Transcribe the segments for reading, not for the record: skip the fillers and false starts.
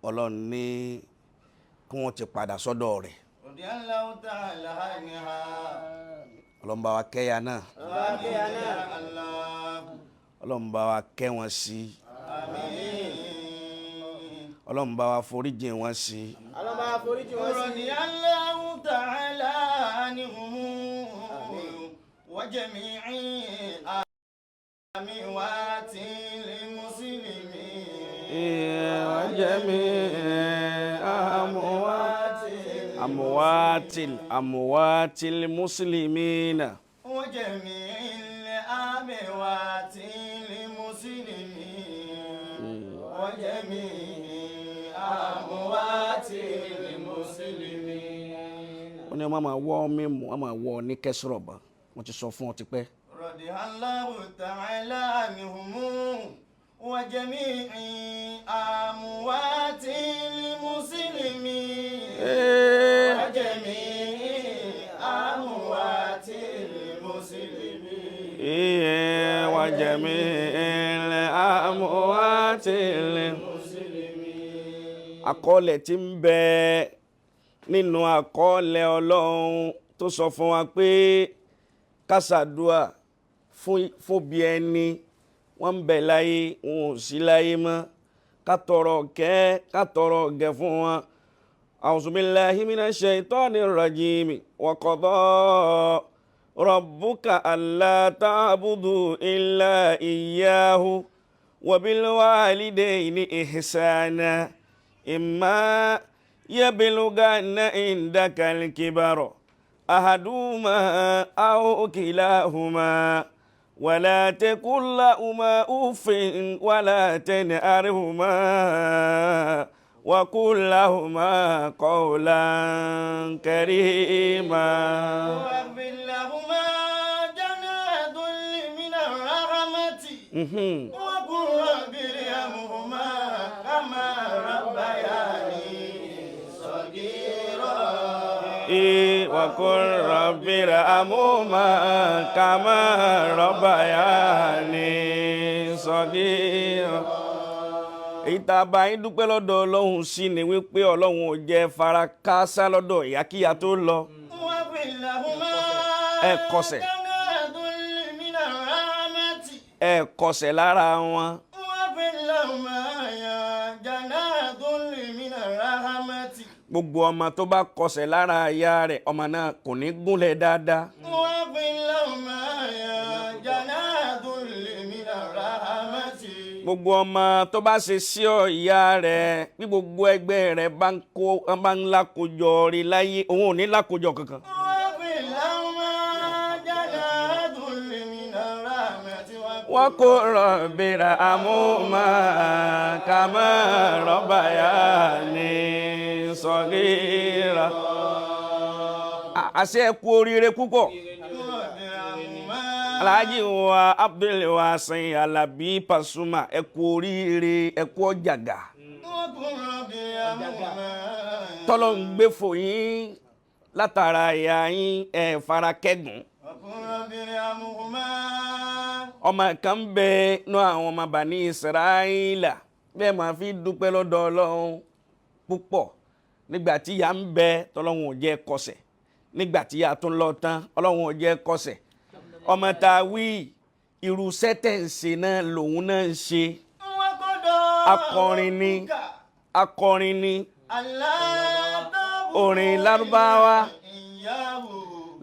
Ọlọ́run ní kí wọ́n ti padà sọ́dọ̀ rẹ̀. Ọlọ́run bá wa kẹ́yà náà. Ọlọ́run bá wa kẹ́ wọn sí. Ọlọ́run bá wa foríjì wọn sí. Radiyallahu ta'ala anhum wa jami'i amwatil muslimin wa jami'i amwatil muslimina wa jami'il amwatil muslimin wa jami'i amwatil muslimin. Wọ́n ní wọ́n máa wọ́ mímu wọ́n máa wọ́ ní kẹ́sìrọ̀ bá wọ́n ti sọ fún ọ ti pẹ́. Radiyallahu ta'ala anhum wa jami'i amwatil muslimin wa jami'i amwatil muslimin wa jami'il amwatil muslimin. Àkọọ́lẹ̀ tí ń bẹ nínú àkọọ́lẹ̀ Ọlọ́run tó sọ fún wa pé ká ṣàdúà fún bí ẹni wọ́n ń bẹ láyé wọn ò sí láyé mọ́, ká tọrọ gẹ̀ fún wọn. A'udhu billahi minash shaitanir rajim. Wa qada rabbuka alla ta'budu illa iyyahu wa bil walidayni ihsana imma yablughanna indaka al-kibara أحدهما أو كلاهما ولا تقل لهما أف ولا تنهرهما وقل لهما قولا كريما واغفر لهما جناح الذل من الرحمة وقل رب ارحمهما كما ربياني صغيرا وقل رب ارحمهما كما ربياني صغيرا. Èyí tá a bá yín dúpẹ́ lọ́dọ̀ Ọlọ́run sí ni wípé Ọlọ́run ò jẹ́ fara káásá lọ́dọ̀ ìyákíyá tó lọ. Ẹ kọsẹ̀. Ẹ kọsẹ̀ lára wọn. Gbogbo ọmọ tó bá kọsẹ̀ lára ìyá rẹ̀ ọmọ náà kò ní gúnlẹ̀ dáadáa. Gbogbo ọmọ tó bá ṣe sí ọ ìyá rẹ̀ bí gbogbo ẹgbẹ́ rẹ̀ bá ń lákòjọ rí láyé òun ò ní lákòjọ kankan. Wa qul rabbi irhamhuma kama rabbayani saghira. Àṣẹ kú oríire púpọ̀. Alhaji wa Abdul Wasin Alabi Pasuma ẹ kú oríire ẹ kú ọjàgà. Tọ́lọ́ ń gbé fò yín látara ìyá yín ẹ fara kẹ́gùn. Ọmọ kan bẹ nú àwọn ọmọ Bani Israila bẹ́ẹ̀ máa fi dúpẹ́ lọ́dọ̀ Ọlọ́run púpọ̀ nígbà tí ìyá ń bẹ tọ́lọ́run ò jẹ́ kọsẹ̀ nígbà tí ìyá tún lọ tán Ọlọ́run ò jẹ́ kọsẹ̀. Ọmọ tá a wí irú sẹ́tẹ̀ǹsì náà lòun náà ń ṣe. Akọrin ni orin Lárúbáwá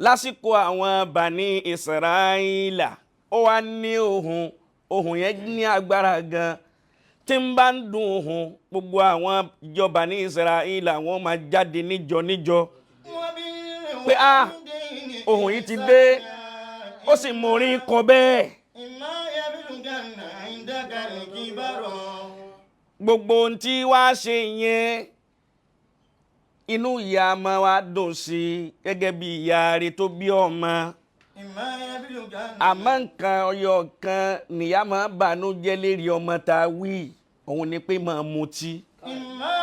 lásìkò àwọn Bani Israila ó wá ní ohùn yẹn ní agbára gan tí ń bá ń dùn ohùn gbogbo àwọn ìjọ Bani Israila wọ́n máa jáde níjọ pé ohùn yìí ti dé ó sì mọ orin kọ bẹ́ẹ̀. Gbogbo ohun tí wàá ṣe yẹn inú ìyá máa wá dùn sí gẹ́gẹ́ bí ìyá rẹ̀ tó bí ọmọ. Àmọ́ nǹkan ọyọ kan nìyá máa bànújẹ́ lérí ọmọ tá a wí òun ni pé máa mutí. إما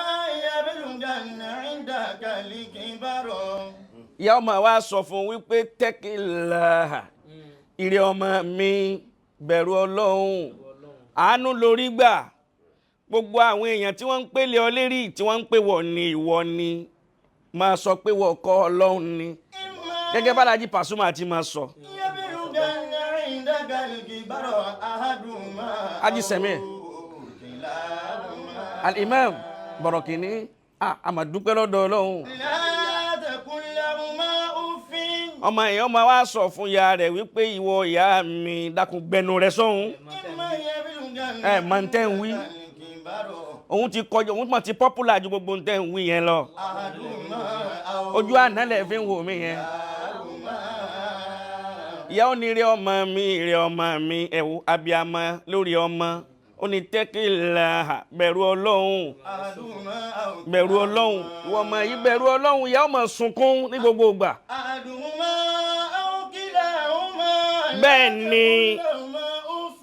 يبلغن عندك الكبر ìyá ọmọ wa sọ fún wípé tẹ́kìlá ìrẹ́ ọmọ mi bẹ̀rù ọlọ́run àánú lórí gbà gbogbo àwọn èèyàn tí wọ́n ń pèlè ọ lérí tí wọ́n ń pè wọ̀ ní ìwọ ni máa sọ pé wọ́n kọ́ ọlọ́run ni gẹ́gẹ́ bá Alhaji Pasuma àti máa sọ. يبلغن عندك الكبر أحدهما Haji Sẹ̀mí Al-Imam Bọ̀rọ̀kìnní àmàdúpẹ́ lọ́dọ̀ ọlọ́run. لا تقل لهما أف ọmọ èèyàn máa wá sọ fún ìyá rẹ̀ wípé ìwọ ìyá mi dákun gbẹnu rẹ̀ sọ́hun. إما يبلغن máa ń tẹ́ ń wí الكبر òun ti kọjọ òun mọ̀ ti popular ju gbogbo ń tẹ́ ń wí yẹn lọ. أحدهما أو ojú àná lẹ̀ fi ń wò mí yẹn. ìyá ò ní rí ọmọ mi ẹ̀wù abiyamọ lórí ọmọ ó ní tẹ́kìlá bẹ̀rù ọlọ́run أحدهما أو bẹ̀rù ọlọ́run ìwọ ọmọ yìí bẹ̀rù ọlọ́run ìyá ọmọ sunkún ní gbogbo ìgbà. أحدهما أو كلاهما bẹ́ẹ̀ ni لهما أف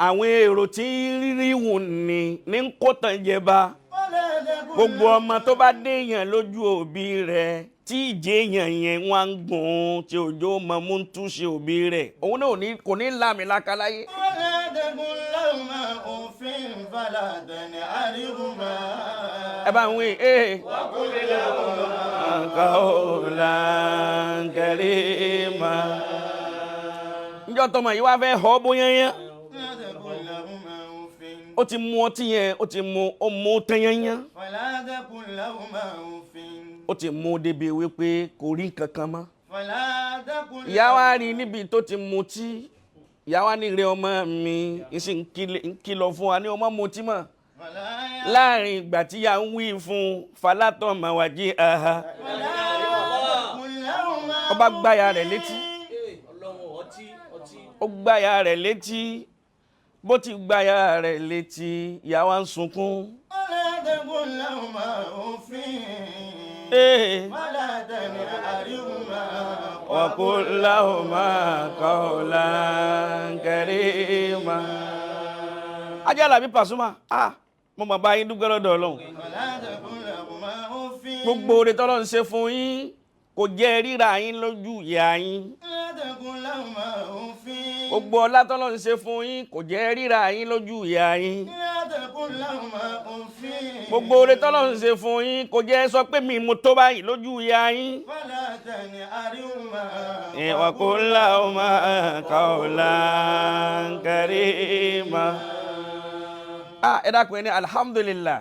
àwọn èrò tí rírí wù ní ń kó tàn jẹba ولا تقل gbogbo ọmọ tó bá déèyàn lójú òbí rẹ̀ tí ìjẹ́ èèyàn yẹn wọ́n ń gùn tí òjò mọ mú ń túṣe òbí rẹ̀ òun náà kò ní láàmì lákàláyé. ولا تقل لهما أف فلا تنهرهما ẹ bá ń wí qawlan karima. níjọ́ tọmọ yìí wá fẹ́ họ bóyá yẹn لا تقل لهما أف ó ti mu ọtí yẹn ó ti mu tẹ́yẹ́yẹ́ فلا تقل لهما أف ó ti mu débi wípé kò rí nǹkan kan mọ́. فلا تقل ìyá wa rí níbi tó ti mutí ìyá wa ní ìrẹ́ ọmọ mi ń sì ń kìlọ̀ fún wa ní ọmọ mutí mọ́. فلا láàrin ìgbà tí ya ń wí fún falátọ̀ màwájí aha تقل لهما ó bá gbáya rẹ̀ létí ó gbáya rẹ̀ létí bó ti gbáya rẹ̀ létí ìyá wa ń sunkún. ولا تقل لهما أف ولا تنهرهما wa qul lahuma qawlan karima. Ajá Àlàbí Pasuma mo mọ̀ bá yín dúpẹ́ lọ́dọ̀ Ọlọ́run. ولا تقل لهما أف gbogbo oore tọ́lọ́run ṣe fún yín kò jẹ́ ríra yín lójú ìyá yín. لا تقل لهما أف gbogbo ọlá tọ́lọ́run ṣe fún yín kò jẹ́ ríra yín lójú ìyá yín. لا تقل لهما أف gbogbo oore tọ́lọ́run ṣe fún yín kò jẹ́ sọ pé mi mo tó báyìí lójú ìyá yín. ولا تنهرهما wa qul lahuma qawlan karima. ẹ dákun ẹ ní alhamdulillah.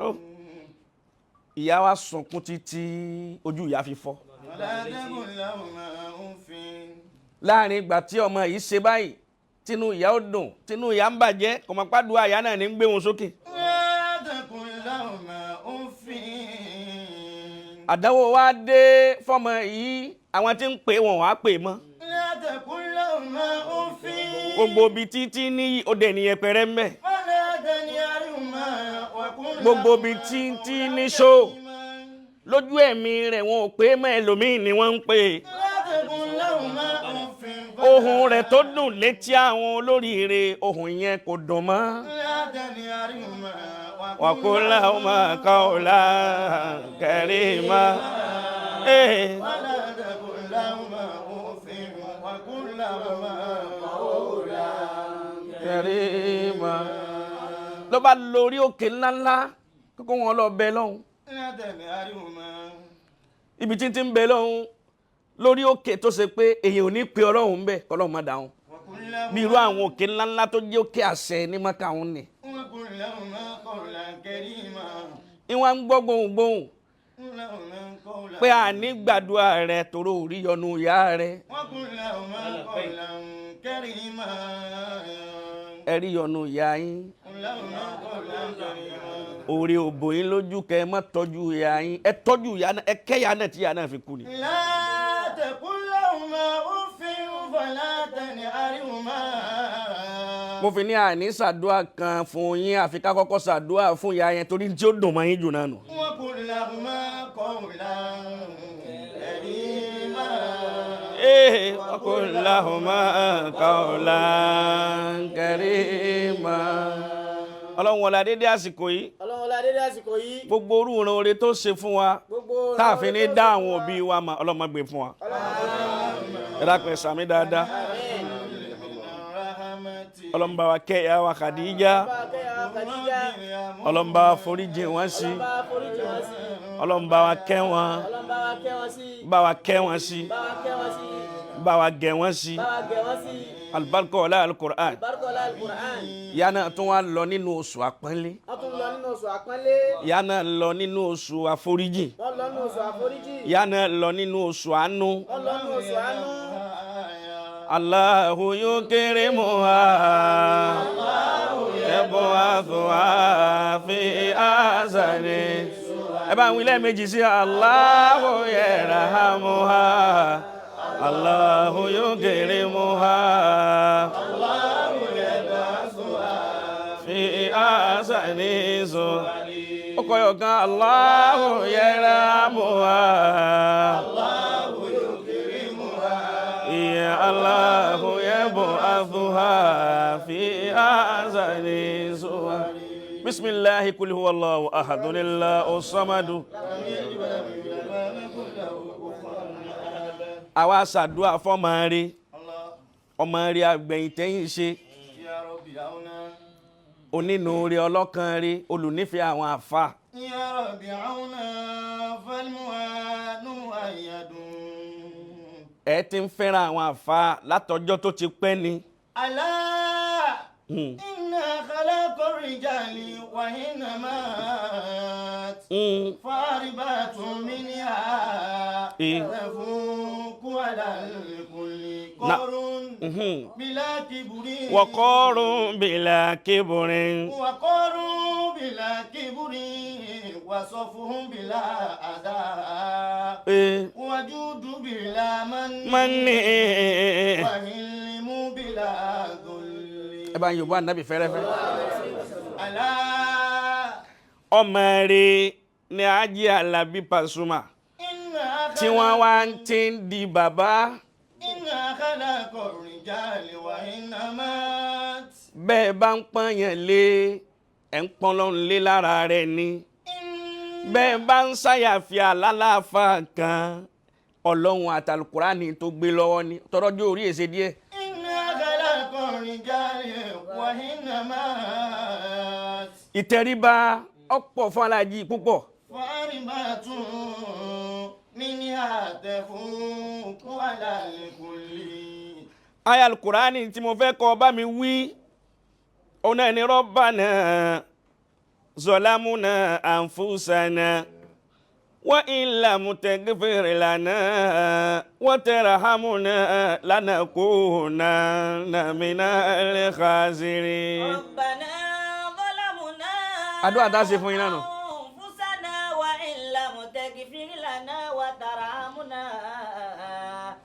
Oh. ìyá wa sunkún títí ojú ìyá fi fọ́. láàrin ìgbà tí ọmọ yìí ṣe báyìí tínú ìyá ó dùn tínú ìyá ń bàjẹ́ kò mọ̀ pàdùn àyà náà ní ń gbé wọn sókè. àdánwò wa dé fọmọ yìí àwọn tí ń pè wọn wàá pè mọ́. gbogbo ibi títí ní òde ènìyàn pẹrẹ mẹ. gbogbo ibi títí ní ṣó lójú ẹ̀mí rẹ̀ wọn ò pé mọ́ ẹlòmíì ni wọ́n ń pè. ohùn rẹ̀ tó dùn létí àwọn olóríire ohùn yẹn kò dùn mọ́. wa qul lahuma qawlan karima. karima. ló bá lórí òkè ńláńlá kókó wọn lọ bẹ lọ́hùn. ibi tí ń bẹ lọ́hùn lórí òkè tó ṣe pé èyàn ò ní pe ọlọ́run ń bẹ kọ́lọ́run má dáhùn. bí irú àwọn òkè ńláńlá tó jẹ́ òkè àṣẹ ní Mákà òun ni. ìwọ̀n ń gbọ́ gbohùngbohùn pé àní gbàdúrà rẹ̀ tòró orí yọnu ìyá rẹ̀. ẹ̀rí yọnu ìyá yín. orí òbò yín lójú kẹ ẹ má tọ́jú ìyá yín ẹ tọ́jú ìyá náà ẹ kẹ́yà náà tí ìyá náà fi kú ni. mo fi ní àní ṣàdúrà kan fún yín àfi ká kọ́kọ́ ṣàdúrà fún ìyá yẹn torí tí ó dùn mọ́ yín jù náà nù. وقل لهما قولا كريما ọlọ́run wọlé dédé àsìkò yìí ọlọ́run la dédé àsìkò yìí gbogbo orú ìran oore tó ṣe fún wa táàfin ní dá àwọn òbí wa mà ọlọ́mọ gbé fún wa ẹ dákun ẹ sàmì dáadáa ọlọ́run bá wa kẹ́ ìyá wa Khadija ọlọ́run bá wa foríjì wọn sí ọlọ́run bá wa kẹ́ wọn bá wa kẹ́ wọn sí bá wa gẹ̀ wọn sí alibarika ọlá alukur'an yana tún wá lọ nínú oṣù àpọ́nlé yana lọ nínú oṣù àforíjì yana lọ nínú oṣù àánú Allahu yukrimuha yab'athuha fi azani ẹ bá ń wí lẹ́ẹ̀mejì sí Allahu yarhamuha Allahu yukrimuha fi ahsani ó kọ́ yọ̀ kan Allahu yarhamuha ya Allahu yab'athuha fi ahsani bismillahi kul huwallahu ahadun Allahu samadu àwa ṣàdúà fọ́mọ rí ọmọ rí àgbẹ̀yìn tẹ́yìn ṣe onínúure ọlọ́kan rí olùnífẹ̀ẹ́ àwọn àfà Ya Rabbi auna falmu'anu ayyadun ẹ ti ń fẹ́ràn àwọn àfà látọjọ́ tó ti pẹ́ ni Alá inna khalaqa rijali wa hinamat faribatun minha tafuku ala kulli qarun bila kibrin wa qarun bila kibrin bila kibrin wa safuhum bila ada wa judu bila manni wa hilmu bila dhulli ẹ bá ń yòbó ànábì fẹ́rẹ́fẹ́ Alá ọmọ rí ní Hájì Àlàbí Pasuma tí wọ́n wá ń tí ń di bàbá inna khalaqa rijali wa hinamat bẹ́ẹ̀ bá ń pọ́nyàn lé ẹ̀ ń pọ́n lọ́n lé lára rẹ̀ ni bẹ́ẹ̀ bá ń ṣàyàfi àlálàáfà kan ọlọ́run àtàlùkùránì tó gbé lọ́wọ́ ni tọ́rọ́jú orí èsè díẹ̀ inna khalaqa rijali wa hinamat ìtẹríba ọ̀pọ̀ fún aláàjì púpọ̀ faribatun minha tafuku ala kulli aya alùkùránì tí mo fẹ́ kọ́ bá mi wí ọ̀nà ni Rabbana zalamuna anfusana wa in lam taghfir lana wa tarhamna lanakunanna minal khasirin. Rabbana zalamna àdúrà tá a ṣe fún yín náà nù. anfusana wa in lam taghfir lana wa tarhamna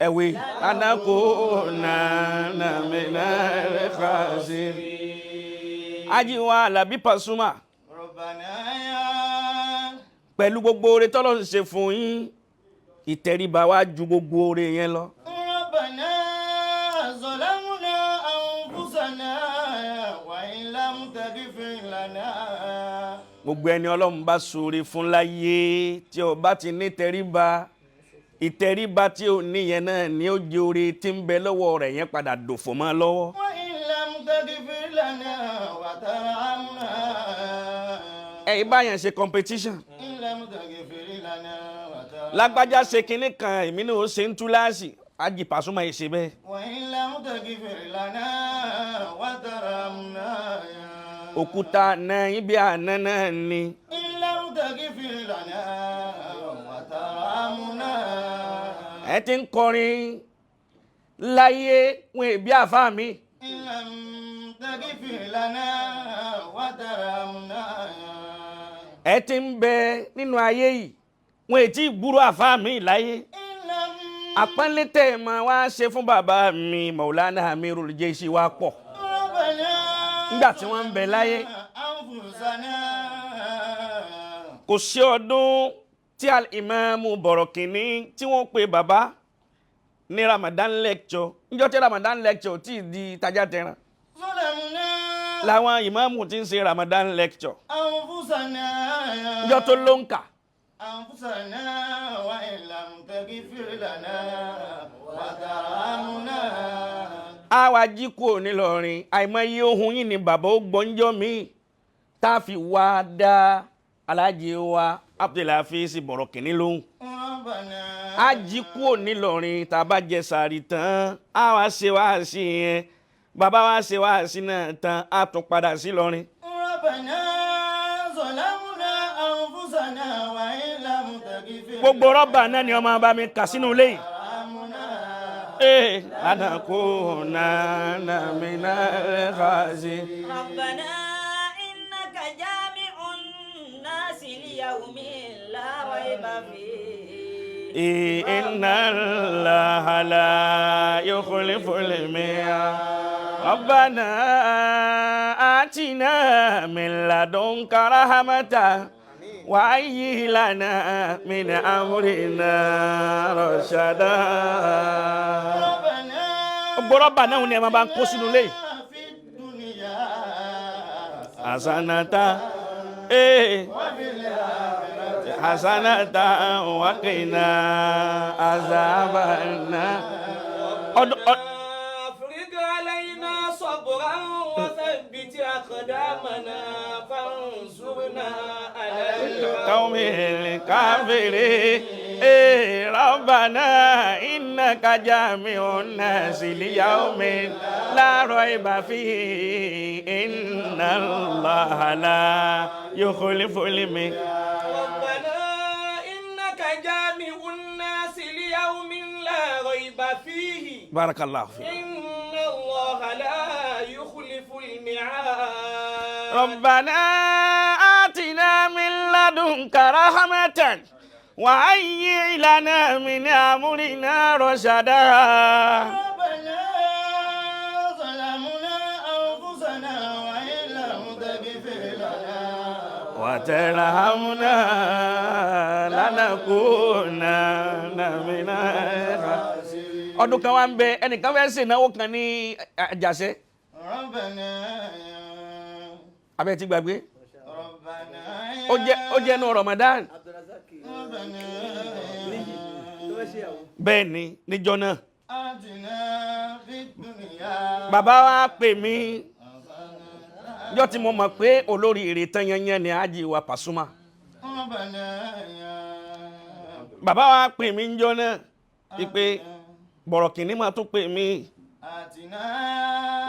ẹ̀wẹ̀ lanakunanna minal khasirin. Hájì wa Àlàbí Pasuma Rabbana pẹ̀lú gbogbo oore tọ́lọ́ ń ṣe fún yín ìtẹríba wá ju gbogbo oore yẹn lọ. Rabbana zalamna anfusana wa in lam taghfir lana gbogbo ẹni Ọlọ́run bá ṣoore fún láyé tí ó bá ti ní tẹríba ìtẹríba tí ó níyẹn náà ni ó jẹ oore tí ń bẹ lọ́wọ́ rẹ̀ yẹn padà dòfò mọ́ lọ́wọ́. wa in lam taghfir lana wa tarhamna ẹ̀yin báyẹn ṣe competition in lam taghfir lana wa tarhamna lágbájá ṣe kinní kan èmi náà ó ṣe ń túláàsì Hájì Pasuma yìí ṣe bẹ́ẹ̀. wa in lam taghfir lana wa tarhamna òkúta náà yín bí àná náà ni in lam taghfir lana wa tarhamna ẹ ti ń kọrin láyé wọn èbí àfáà mi in lam taghfir lana wa tarhamna ẹ ti ń bẹ nínú ayé yìí wọn ètí ìgbúrò àfáà mi láyé. in lam àpọ́nlé tẹ́ ẹ máa wá ṣe fún bàbá mi Maulana Amirul Jayshi wa pọ̀ Rabbana nígbà tí wọ́n ń bẹ láyé. anfusana kò sí ọdún tí Al-Imamu Bọ̀rọ̀kìnní tí wọ́n pe bàbá ní Ramadan lecture níjọ́ tí Ramadan lecture tí di tajà tẹran ظلمنا làwọn ìmáàmù ti ń ṣe Ramadan lecture أنفسنا níjọ́ tó ló ń kà أنفسنا وإن لم تغفر لنا وترحمنا á wá jí kúrò nílọrin àìmọye ohun yìí ni bàbá ó gbọ́njọ́ mi tá a fi wá dá aláàjì wa Abdulhafiz Bọ̀rọ̀kìnní lóhùn ربنا á jí kúrò nílọrin tá a bá jẹ sàárì tán á wá ṣe wáàsí yẹn bàbá wa ṣe wáàsí náà tán á tún padà sí lọrin. ربنا ظلمنا أنفسنا وإن لم تغفر gbogbo rọ́bà náà ni ọmọ bá mi kà sínú ilé yìí. lanakunanna minal khasirin. ربنا إنك جامع الناس ليوم لا ريب فيه inna Allaha la yukhliful mi'ad. ربنا آتنا من لدنك رحمة وهيئ لنا من أمرنا رشدا. Rọ́bà náà ni ẹ máa bá ń kó sínú ilé. في الدنيا Hasanata hasanata wa qina azaban nar. أفرغ علينا صبرا وثبت أقدامنا فانصرنا على القوم الكافرين. ربنا إنك جامع الناس ليوم لا ريب فيه إن الله لا يخلف الميعاد. ربنا إنك جامع الناس ليوم لا ريب فيه بارك الله فيك. إن الله لا يخلف الميعاد. ربنا آتنا من لدنك رحمة وهيئ لنا من أمرنا رشدا. ربنا ظلمنا أنفسنا وإن لم تغفر لنا وترحمنا لنكونن من الخاسرين. ọdún kan wá ń bẹ ẹnìkan fẹ́ ṣe ìnáwó kan ní Àjàṣẹ́ ربنا abẹ́ ti gbàgbé ربنا ó jẹ́ nù Ramadan ربنا bẹ́ẹ̀ ni níjọ́ náà آتنا في الدنيا bàbá wa pè mí jọ́ tí mo mọ̀ pé olórí èrè tán yanyan ni Hájì wa Pasuma. ربنا bàbá wa pè mí níjọ́ náà wípé Bọ̀rọ̀kìnní máa tún pè mí آتنا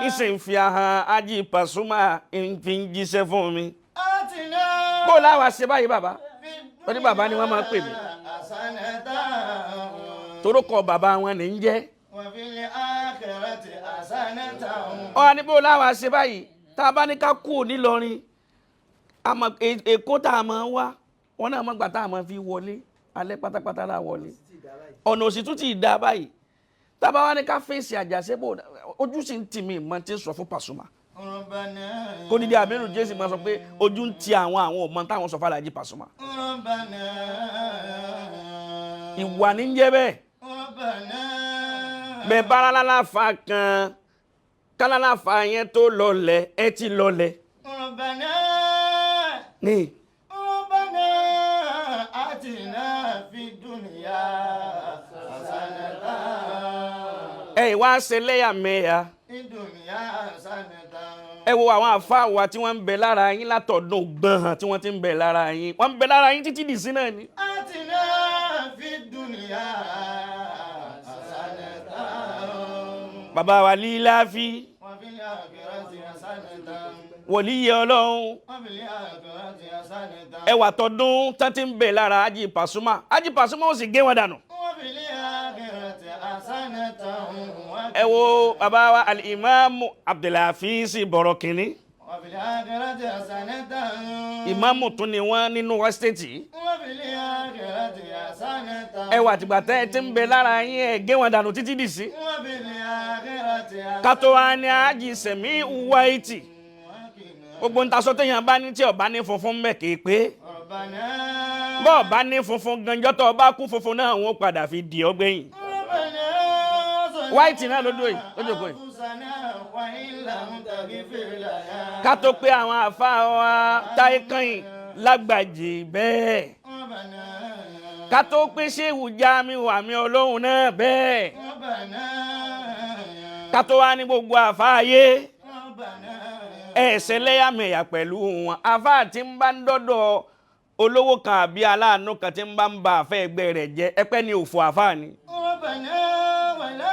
ìsìn fi ahọ́n Hájì Pasuma fi ń jíṣẹ́ fún mi. آتنا bó láwa ṣe báyìí bàbá في ó ní bàbá ni wọ́n máa pè mí حسنة torókọ bàbá wọn ní ń jẹ́. وفي الآخرة حسنة ó wá ní bó láwa ṣe báyìí tá a bá ní ká kú nílọrin Èkó tá a máa wá wọn náà máa gbà tá a máa fi wọlé alẹ́ pátápátá la wọlé ọ̀nà òsì tún ti dá báyìí tá a bá wá ní ká fèsì Àjàṣẹ́ bò ojú sì ń tì mí mọ́ tí ń sọ fún Pasuma ربنا kó nídìí àmínú jésì máa sọ pé ojú ń ti àwọn ọmọ táwọn sọ fàlàjì Pasuma. ربنا ìwà ní jẹ́ bẹ́ẹ̀ ربنا bẹ́ẹ̀ bá lálàáfà kan kálálàáfà yẹn tó lọlẹ̀ ẹ ti lọlẹ̀ ربنا ní ربنا آتنا في الدنيا حسنة ẹ ìwà ṣe lẹ́yàmẹ̀yà في الدنيا حسنة ẹ wo àwọn àfáà wa tí wọ́n ń bẹ lára yín látọ̀dún gbọ̀n tí wọ́n ti ń bẹ lára yín wọ́n ń bẹ lára yín títí dì sí náà ni. آتنا في الدنيا حسنة bàbá wa líláfi وفي الآخرة حسنة wòlíyé ọlọ́run وفي الآخرة حسنة ẹwà tọdún tán ti ń bẹ lára Hájì Pasuma Hájì Pasuma ó sì gé wọn dànù. وفي الآخرة حسنة ẹ wo bàbá wa al-Imamu Abdulhafiz Bọ̀rọ̀kìnní وفي الآخرة حسنة ìmáàmù tún ni wọ́n nínú ẹ́stéètì وفي الآخرة حسنة ẹwà àtìgbà tẹ́ ẹ ti ń bẹ lára yín ẹ gé wọn dànù títí dì sí. وفي الآخرة kátó wa ní Hájì Sẹ̀mí Wáìtì gbogbo ń tasọ́ téèyàn bá ní tí ọba ní funfun mẹ́ kéé pé ربنا bọ́ ọba ní funfun ganjọ́ tó ọba kú funfun náà wọ́n padà fi dì ọ́ gbẹ̀yìn. ربنا white náà lójú yìí lójú kò yìí. أنفسنا وإن لم تغفر لنا ká tó pé àwọn àfáà wa táyé kàn lágbàjì bẹ́ẹ̀. ربنا ká tó pé ṣéwù Jamiu àmì Ọlọ́hun náà bẹ́ẹ̀. ربنا ká tó wá ní gbogbo àfáàyé ربنا ẹ̀ẹ́sẹ̀ lẹ́yàmẹ̀yà pẹ̀lú wọn. àfáà tí ń bá ń dọ́dọ̀ olówó kan àbí aláàánú kan tí ń bá ń ba àfẹ́ ẹgbẹ́ rẹ̀ jẹ́ ẹpẹ́ ni òfò àfáà ni. ربنا ولا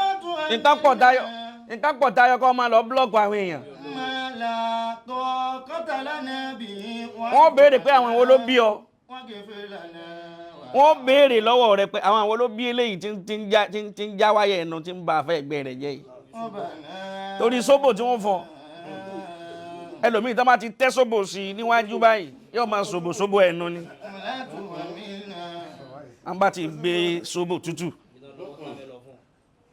nǹkan pọ̀ tayọ kọ́ máa lọ búlọ́ọ̀kù àwọn èèyàn. ما لا طاقة لنا به wọ́n béèrè pé àwọn wo ló bí ọ. واغفر لنا wọ́n béèrè lọ́wọ́ rẹ pé àwọn wo ló bí eléyìí tí ń já wáyé ẹnu tí ń ba àfẹ́ ẹgbẹ́ rẹ̀ jẹ́ yìí. ربنا torí sóbò tí wọ́n fọ ẹlòmíì tó bá ti tẹ́ sóbò sí i níwájú báyìí yóò máa sóbò ẹnu ni. ولا تحملنا wọ́n bá ti gbé sóbò tútù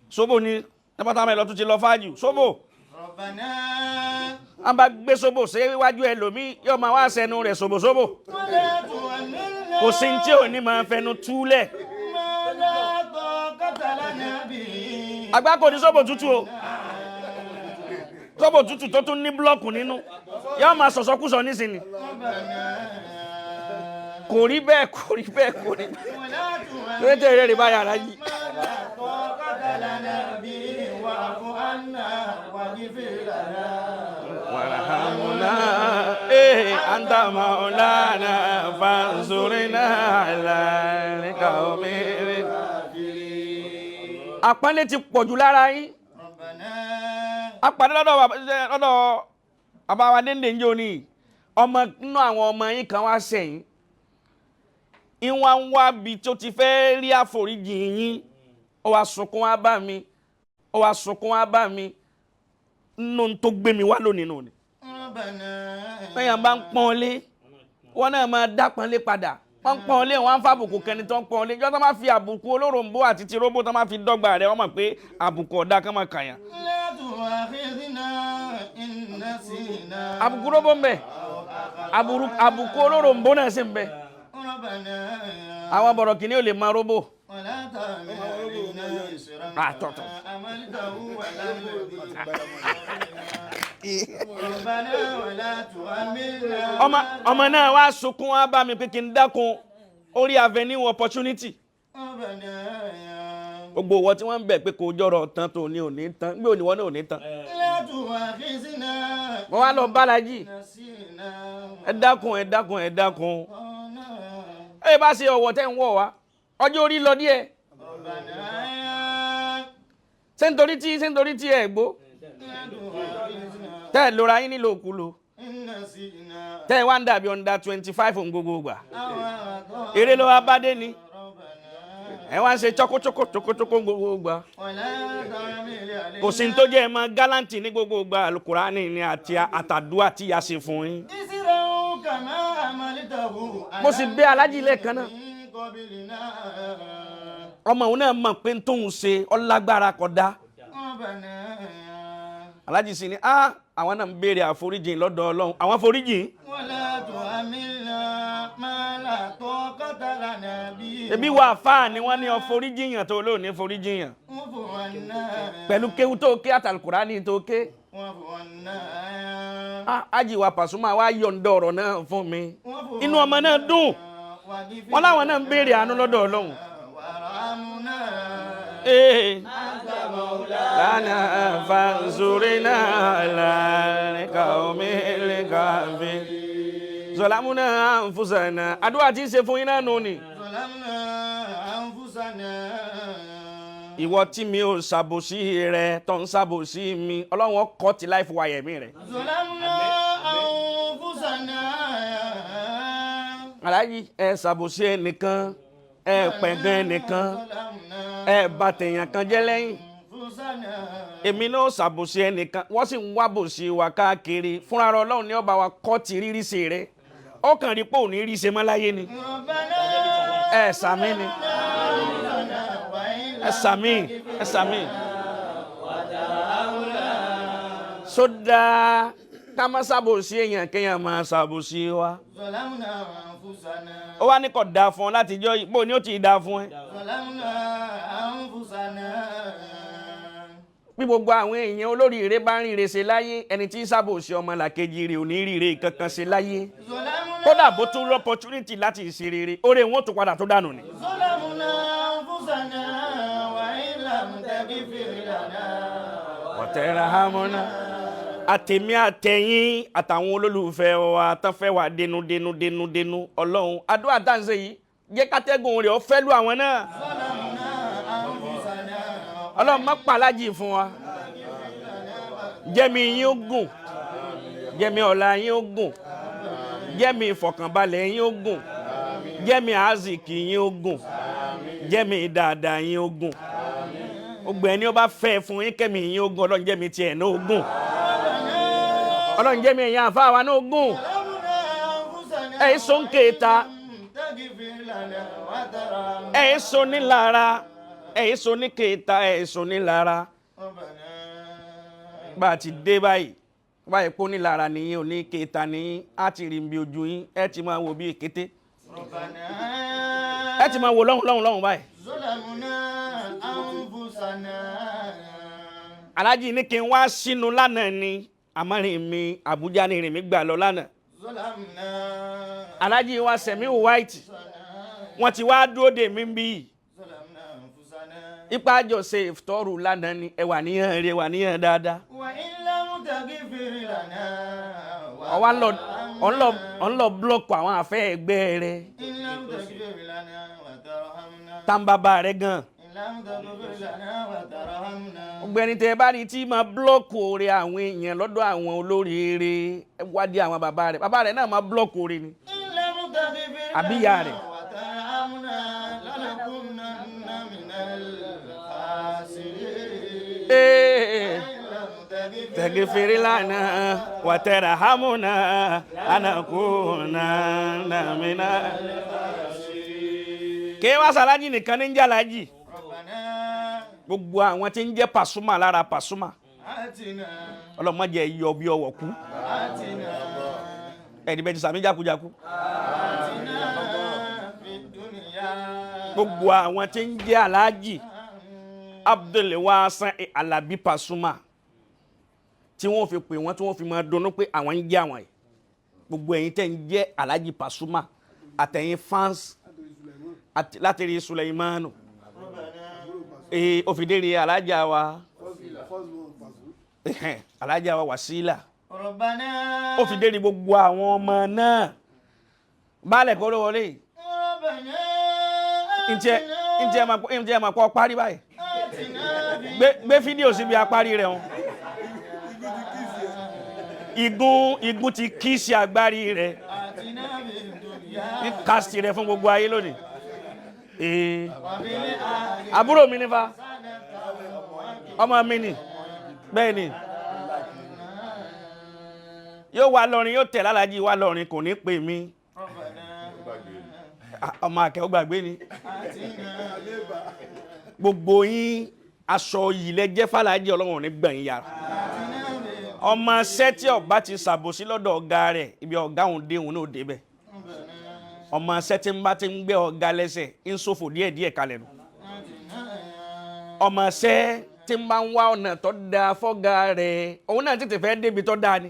sóbò ni ẹbátá mẹ́lọ tún ti lọ fájù sóbò ربنا wọ́n bá gbé sóbò sí iwájú ẹlòmíì yóò máa wá sẹ́nu rẹ̀ sóbò ولا تحملنا kò sí tí ò ní máa fẹnu túlẹ̀. ما لا طاقة لنا به àgbá kò ní sóbò tútù o sóbò tútù tó tún ní búlọ́ọ̀kù nínú yóò máa sọ̀sọ́kúsọ nísìnyí kò rí bẹ́ẹ̀ kò rí bẹ́ẹ̀ kò rí bẹ́ẹ̀ ولا تحملنا lórí tẹ̀lé rẹ̀ báyà rájì. لا طاقة لنا به واعف عنا واغفر لنا warhamna anta maulana fansurina ala alqawmi. àpọ́nlé ti pọ̀jù lára yín. ربنا apàdé lọ́dọ̀ àbáwá déndé ń jò ní ọmọ nínú àwọn ọmọ yín kan wá sẹ́yìn ìwọ̀n ń wá bi tó ti fẹ́ rí àforíjì yín ó wá sunkún wá bá mi ó wá sunkún wá bá mi nínú tó gbé mi wá lónìí nù ni. ربنا lẹ́yìn bá ń pọ́n lé wọ́n náà máa dá pọ́n lé padà wọ́n ń pọ́n lé wọ́n á ń fàbùkù kẹni tó ń pọ́n lé jọ́ tó máa fi àbùkù olóròǹbó àti ti róbó tó máa fi dọ́gba rẹ̀ wọ́n mọ̀ pé àbùkù ọ̀dà kan máa kàyàn. لا تؤاخذنا إن نسينا àbùkù róbó ń bẹ àbùkù olóròǹbó náà sì ń bẹ. ربنا àwọn bọ̀rọ̀ kìíní ò lè máa róbó. ولا تحمل علينا إصرا طب. كما حملته على الذين ربنا ولا تحملنا ọmọ náà wá sunkún wá bá mi pé kí n dákun orí avenue opportunity. ربنا gbogbo ìwọ tí wọ́n ń bẹ̀ pé kò jọrọ̀ tán tó ní òní tán gbé òníwọ́ náà òní tán. لا تؤاخذنا mo wá lọ bálájì نسينا ẹ dákun ẹ dákun ẹ dákun. ẹ bá ṣe ọ̀wọ̀ tẹ́ ń wọ̀ wá ọjọ́ orí lọ díẹ̀ ربنا ṣé nítorí tí ẹ gbó لا تؤاخذنا tẹ́ ẹ lora yín nílò òkú lo إن نسينا tẹ́ ẹ wá ń dàbí under 25 òun gbogbo gbà أو أخطأنا eré ló wá bá dé ni ربنا ẹ wá ń ṣe chọ́kóchókó gbogbo gbà ولا تحمل علينا kò sí ní tó jẹ́ ẹ máa gálántì ní gbogbo gbà alukurani ni àti àtàdúrà tí a ṣe fún yín. إسرا كما حملته mo sì bẹ̀ alájí lẹ́ẹ̀kan náà من قبلنا ọmọ òun náà mọ̀ pé tóun ṣe ọlágbára kódà ربنا alájí sì ni àwọn náà ń béèrè àforíjìn lọ́dọ̀ Ọlọ́run àwọn àforíjìn ولا تحملنا ما لا طاقة لنا به ẹbí wà fáà ni wọ́n ní ọforíjìn yàn tó lóòní foríjìn yàn واعف عنا pẹ̀lú kéwú tó ké àtàlùkùránì tó ké. واعف عنا ájì wa Pasuma wá yọ̀ǹda ọ̀rọ̀ náà fún mi واعف inú ọmọ náà dùn واغفر wọn láwọn náà ń béèrè àánú lọ́dọ̀ Ọlọ́run. وارحمنا lana fansurina alalika omilikafi zolamuna anfusana àdúrà tí ń ṣe fún yín náà nù ni. ظلمنا أنفسنا ìwọ tí mi ò ṣàbòsí rẹ tó ń ṣàbòsí mi Ọlọ́run ọkọ̀ tí láì fún ayẹ̀mí rẹ. ظلمنا أنفسنا aláàjì ẹ ṣàbòsí ẹnìkan ẹ pẹ̀gàn ẹnìkan ẹ bà tèèyàn kan jẹ́ lẹ́yìn. أنفسنا èmi náà ṣàbòsí ẹnìkan wọ́n sì ń wá bòsí wa káàkiri fúnra rẹ̀ Ọlọ́run ní ọba wa kọ́ ti rírí ṣe rẹ̀ ọkàn rí pé òní rí ṣe mọ́ láyé ni. ربنا ẹ sàmì ni ẹ sàmì ẹ sàmì. sódà ká má ṣàbòsí èèyàn kéèyàn máa ṣàbòsí wa. ظلمنا أنفسنا ó wá ní kò dáa fún ọ láti jọ ìbò ni ó ti dáa fún ẹ. ظلمنا أنفسنا bí gbogbo àwọn èèyàn olóríire bá ń ríire ṣe láyé ẹni tí sábòsí ọmọ làkejì rẹ̀ ò ní ríire kankan ṣe láyé kódà bó tún rí opportunity láti ṣe rere oore wọn tó padà tó dànù ni. ọ̀tẹ̀ra hamọ́nà àtẹ̀mí àtẹ̀yìn àtàwọn olólùfẹ́ wa tán fẹ́ wà dénú ọlọ́run àdúrà tá à ń ṣe yìí jẹ́ kátẹ́gùn rẹ̀ ó fẹ́ lù àwọn náà. ọlọ́run má pàlájì fún wa jẹ́mi yín ó gùn jẹ́mi ọ̀la yín ó gùn jẹ́mi ìfọ̀kànbalẹ̀ yín ó gùn jẹ́mi àázìkì yín ó gùn jẹ́mi dáadáa yín ó gùn gbogbo ẹni ó bá fẹ́ fún yín kẹ́mi yín ó gùn ọlọ́run jẹ́mi tiẹ̀ náà ó gùn ọlọ́run jẹ́mi ẹ̀yàn àfáà náà ó gùn ẹ̀ sọ ń kéta ẹ̀ sọ nílara ẹ̀ sọ ní kéta ẹ̀ sọ nílara bá a ti dé báyìí báyìí pọ́ nílara nìyí ò ní kéta nìyí á ti rí bí ojú yín ẹ ti máa wo bí èkété ẹ ti máa wo lọ́hùn báyìí. aláàjì ní kí n wá sínú lánàá ni àmọ́rin mi Àbújá ní ìrìn mi gbà lọ lánàá. aláàjì wa sẹ̀mí white wọ́n ti wá dúró dè mí bí ipa àjọ ṣe ìfitọ́rù lánàá ni ẹ wà níyàn rẹ wà níyàn dáadáa. ọ̀n lọ búlọ̀kù àwọn àfẹ́ ẹgbẹ́ rẹ tàǹbàbà rẹ gan. ọ̀gbẹ́ni tẹ bá rí tí máa búlọ̀kù oore àwọn èèyàn lọ́dọ̀ àwọn olóríire wádìí àwọn bàbá rẹ náà máa búlọ̀kù oore ni àbíyá rẹ. تغفر لنا وترحمنا لنكونن من kí wá sàlájì nìkan ní jàlájì gbogbo àwọn tí ń jẹ́ Pasuma lára Pasuma ọlọ́mọdé yọ bí ọwọ́ kú ẹ̀dí bẹ́ẹ̀ ti sàmì jákujáku gbogbo àwọn tí ń jẹ́ alájì Abdulwasan Alabi Pasuma tí wọ́n fi pè wọ́n tí wọ́n fi máa dunnú pé àwọn ń jẹ́ àwọn yìí gbogbo ẹ̀yin tẹ́ ń jẹ́ Alhaji Pasuma àtẹ̀yin fans látẹ̀rí Suleimanu òfìdérí alájà wa alájà wa Wasila òfìdérí gbogbo àwọn ọmọ náà báàlẹ̀ kọ́ ló wọlé ǹjẹ́ ẹ̀ máa kọ́ parí báyìí gbé fídíò síbi apárí rẹ̀ wọn igun ti kí sí agbárí rẹ̀ ní kásìtì rẹ̀ fún gbogbo ayé lónìí àbúrò mi nífa ọmọ mi ni bẹ́ẹ̀ ni yóò wá lọrin yóò tẹ̀ lálàájì wá lọrin kò ní pè mí ọmọ akẹ́ ó gbàgbé ni gbogbo yín aṣọ yìí lẹ jẹ́ fàlàjì ọlọ́run ní gbẹ̀yìn yàrá ọmọ sẹ́tì ọba ti ṣàbòsí lọ́dọ̀ ọ̀gá rẹ̀ ibi ọ̀gá òun dé òun náà débẹ̀ ọmọ sẹ́tì ń bá ti ń gbé ọ̀gá lẹ́sẹ̀ ń ṣòfò díẹ̀díẹ̀ kalẹ̀ nù ọmọ sẹ́tì ń bá ń wá ọ̀nà tó dáa fọ́gá rẹ̀ òun náà tètè fẹ́ débi tó dáa ni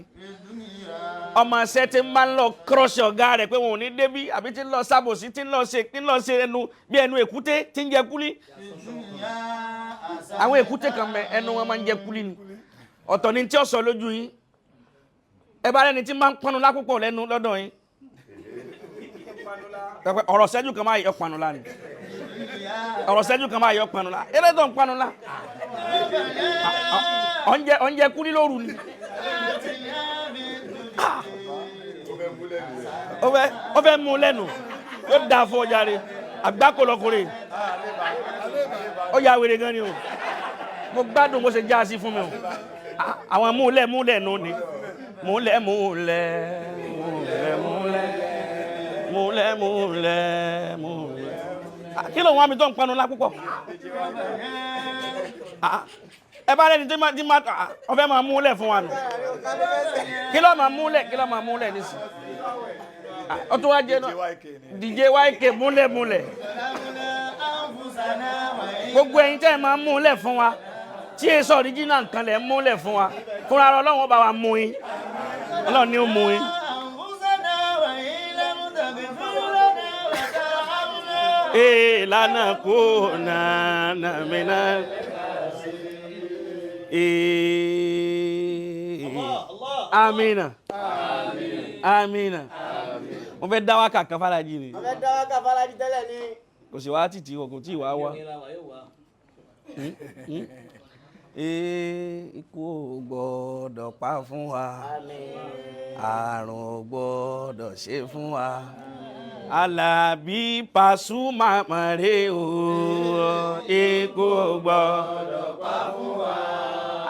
ọmọ sẹ́tì ń bá ń lọ kírọ́ọ̀ṣì ọ̀gá rẹ̀ pé wọn ò ní débi àbí tí ń lọ ṣàbòsí tí ń lọ ṣe ẹnu bí ẹnu èkúté tí ń jẹ kúlí àwọn èkúté kan mẹ ẹnu wọn máa ń jẹ kúlí ni ọ̀tọ̀ ni tí ó sọ lójú yín ẹ bá rẹni tí máa ń pọnú lápúpọ̀ lẹ́nu lọ́dọ̀ yín ọ̀rọ̀ ṣẹ́jú kan máa yọ panu la ni ọ̀rọ̀ ṣẹ́jú kan máa yọ panu la eré tó ń panu la ọ̀njẹ kúlí lóru ni ó fẹ́ mú lẹ́nu ó dáa fún ọjà rẹ̀ àgbákòlọ́kùnrin ó yà wèrè gan ni o mo gbádùn bó ṣe já sí fún mi o àwọn múlẹ̀ nù ni múlẹ̀ kí ló wọ́n mi tó ń panu lá púpọ̀ ẹ bá lẹ́ni tí máa ọfẹ́ máa múlẹ̀ fún wa nù kí ló máa múlẹ̀ nísì ó tó wá jẹ́ DJ YK múlẹ̀ gbogbo ẹ̀yin tẹ́ máa múlẹ̀ fún wa tí èso original nǹkan lẹ̀ ń múlẹ̀ fún wa fúnra Ọlọ́run ó bá wa mú yín Ọlọ́run ni ó mú yín. أنفسنا وإن لم تغفر لنا وترحمنا لنكونن من amina amina mo fẹ́ dá wákà kan fàlájì ni ọ̀fẹ́ dá wákà fàlájì tẹ́lẹ̀ ni kò sí wá títí kò tí wá wá ikú ò gbọ́dọ̀ pa fún wa àrùn ò gbọ́dọ̀ ṣe fún wa Alábí Pasuma mare o ikú ò gbọ́dọ̀ pa fún wa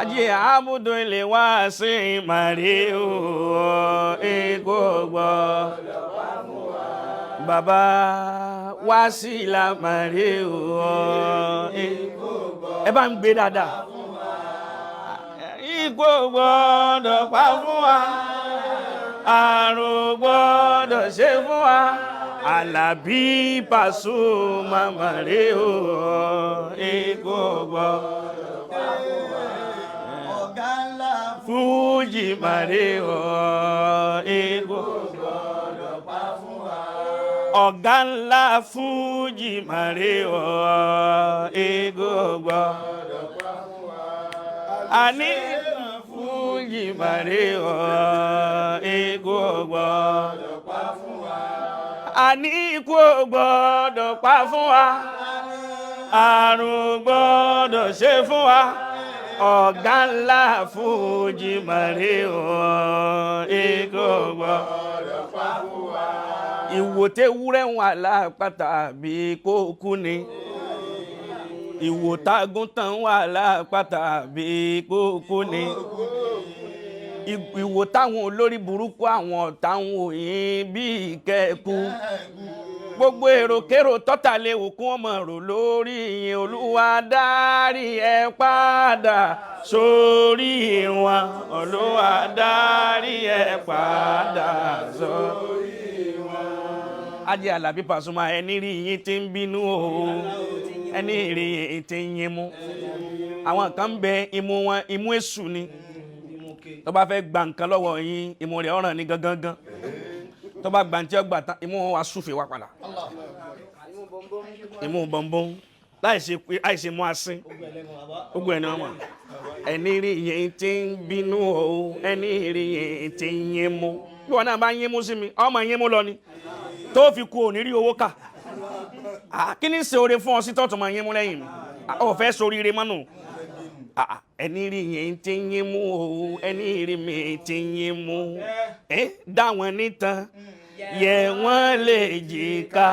Ajé Abudu ilé wá sí mare o ikú ò gbọ́dọ̀ pa fún wa Bàbá Wásílà mare o ikú ò gbọ́dọ̀ ẹ bá ń gbé dáadáa ikú ò gbọ́dọ̀ pa fún wa àrùn ò gbọ́dọ̀ ṣe fún wa Alábí Pasuma mare o ikú ò gbọ́dọ̀ pa fún wa ọ̀gá ńlá Fújì mare o ikú ò gbọ́dọ̀ pa fún wa ọ̀gá ńlá Fújì mare o ikú ò gbọ́dọ̀ pa fún wa àní Fújì mare o ikú ò gbọ́dọ̀ pa fún wa àní ikú ò gbọ́dọ̀ pa fún wa àrùn ò gbọ́dọ̀ ṣe fún wa ọ̀gá ńlá Fújì mare o ikú ò gbọ́dọ̀ pa fún wa ìwòtẹ́ wúrẹ́ wà lápáta bí kò kú ni ìwòtágúntàn wà lápáta bí kò kú ni ìwò táwọn olórí burúkú àwọn táwọn òyìn bí ìkẹ́kù gbogbo èròkérò tọ́tàlẹ̀ òkú ọmọ rò lórí yìí Olúwa dárí ẹ padà sórí wọn Olúwa dárí ẹ padà sórí wọn. Ajé Alábí Pasuma ẹni rí yín tí ń bínú o ẹni rí yín tí ń yín mú àwọn kan ń bẹ imú wọn imú èṣù ni tó bá fẹ́ gba nǹkan lọ́wọ́ yín imú rẹ̀ ọ̀ràn ní gangan tó bá gba ntí ọgbà tán imú wọn wá súfè wá padà imú bọ̀m̀bọ̀m láìsí mú asín gbogbo ẹni ọmọ ẹni rí yín tí ń bínú o ẹni rí yín tí ń yín mú bí wọn náà bá yín mú sí mi ọmọ yín mú lọ ni tó fi kú òní rí owó kà kí ni ṣe oore fún ọ sí tọ́tù máa yín mú lẹ́yìn mi ọ fẹ́ soríire mọ́nù ẹni rí yín tí ń yín mú o ẹni rí mi tí ń yín mú dá wọn nítan yẹ wọ́n lè jìká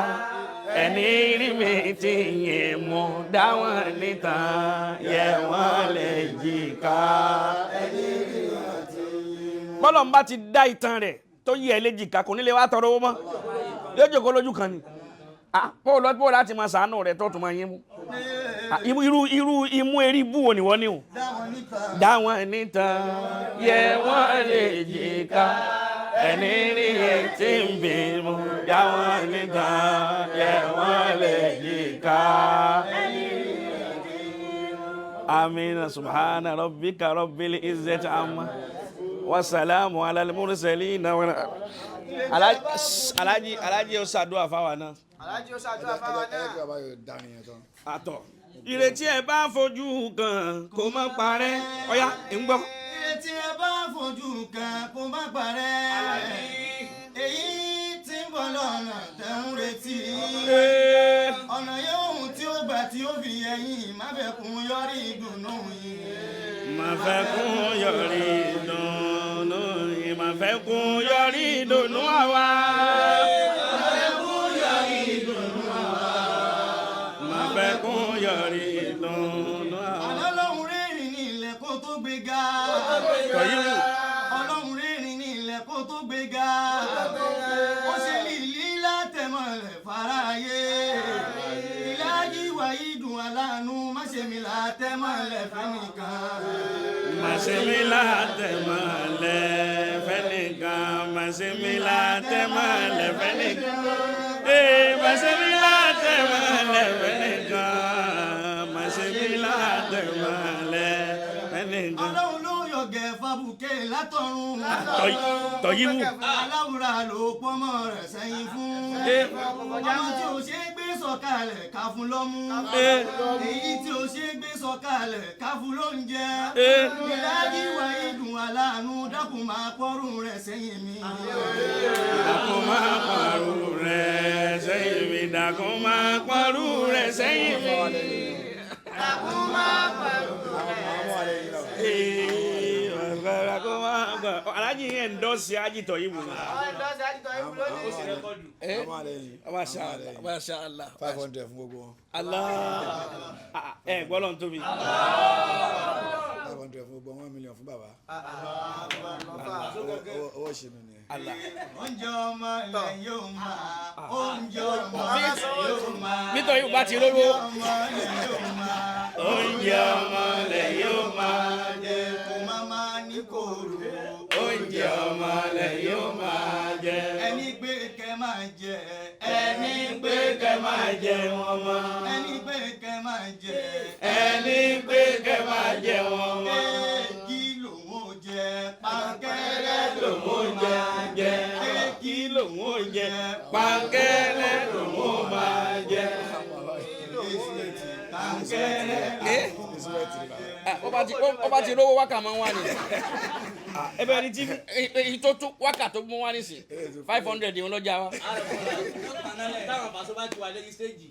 ẹni rí mi tí ń yín mú dá wọn nítan yẹ wọ́n lè jìká ẹni rí mi tí ń yín mú. bọ́lọ̀ ń bá ti dá ìtàn rẹ̀ tó yẹ ẹ lè jìká kò ní lè wá tọrọ owó mọ́ yóò jókòó lójú kan ni pọ́ láti máa ṣàánú rẹ̀ tó tún máa yín mú irú imú erí bú wo ni wọ́n ní o dá wọn nítan yẹ wọ́n lè jìká ẹni rí tí ń bínú dá wọn nítan yẹ wọ́n lè jìká. Amina subhana rabbika rabbil izzati amma wa salamu ala al-mursalin alájí ó ṣàdúrà fáwa náà. alájí ó ṣàdúrà fáwa náà. àtọ̀ ìrètí ẹ bá fojú kan kó má parẹ́ ọ̀yá ń gbọ́. ìrètí ẹ bá fojú kan kó má parẹ́ èyí tí ń bọ̀ lọ́nà tẹ̀ ń retí ọ̀nà yóò tí ó gbà tí ó fi ẹ̀yìn má fẹ́ kún yọrí ìdùnnú yìí. má fẹ́ kún yọrí ìdùnnú yìí má fẹ́ kún yọrí ìdùnnú àwa. Yọrí ìdùnnú àwọn. Ọlọ́run rẹ́rìn ní ilẹ̀ kó tó gbéga. Ọlọ́run rẹ́rìn ní ilẹ̀ kó tó gbéga. Ó ṣe lílí látẹ̀mọ́lẹ̀ fáráyé. Ìlàjì wáyé dùn aláàánú má ṣe mi látẹ̀mọ́lẹ̀ fẹ́nìkan. Má ṣe mi látẹ̀mọ́lẹ̀ fẹ́nìkan. Má ṣe mi látẹ̀mọ́lẹ̀ fẹ́nìkan. Má ṣe mi látẹ̀mọ́lẹ̀ fẹ́nìkan. Má ṣe mi látẹ̀mọ́lẹ̀. gẹ̀ fábùkẹ́ látọ̀run. Tọ̀yíbù. Aláwùrà ló pọ́nmọ́ rẹ̀ sẹ́yìn fún. Ọmọ tí ò ṣe é gbé sọ̀kalẹ̀ ká fún lọ́mú. Èyí tí ò ṣe é gbé sọ̀kalẹ̀ ká fún lóúnjẹ. Ìdájí wa ìdùn aláàánú dákun máa pọ́rùn rẹ̀ sẹ́yìn mi. Dákun máa pọ́rùn rẹ̀ sẹ́yìn mi. Dákun máa pọ́rùn rẹ̀ sẹ́yìn mi. Dákun máa pọ́rùn Aláàjì yẹn ń dọ́sí Ájì Tọ̀yíbù. Masha Allah. 500 fún gbogbo wọn. Allah gbọ́dọ̀ tóbi. 500 fún gbogbo 1 million fún bàbá. Owó ìṣinú ni. Oúnjẹ ọmọ ilẹ̀ yóò máa. Oúnjẹ ọmọ ilẹ̀ yóò máa. Bí Tọ̀yíbù bá ti rówó. Oúnjẹ ọmọ ilẹ̀ yóò máa jẹ kó má máa ní kòrò. Oúnjẹ ọmọ ilẹ̀ yóò máa jẹ. Ẹni gbé kẹ́ máa jẹ. Ẹni gbé kẹ́ máa jẹ wọn mọ́. Ẹni gbé kẹ́ máa jẹ. Ẹni gbé kẹ́ máa jẹ wọn mọ́. Kí lòun ò jẹ pankẹ́rẹ́ Lòun ò jẹ. Kí lòun ò jẹ. Pankẹ́rẹ́ lòun ò máa jẹ. Ọba ti rówó wákà máa ń wá ní. Ẹbẹ̀ ni tí Èyí tó tún wákà tó mú wá nísìn 500 ìwọ̀n lọ́jà wa. Táwọn Paso bá ti wà lẹ́yìn stéèjì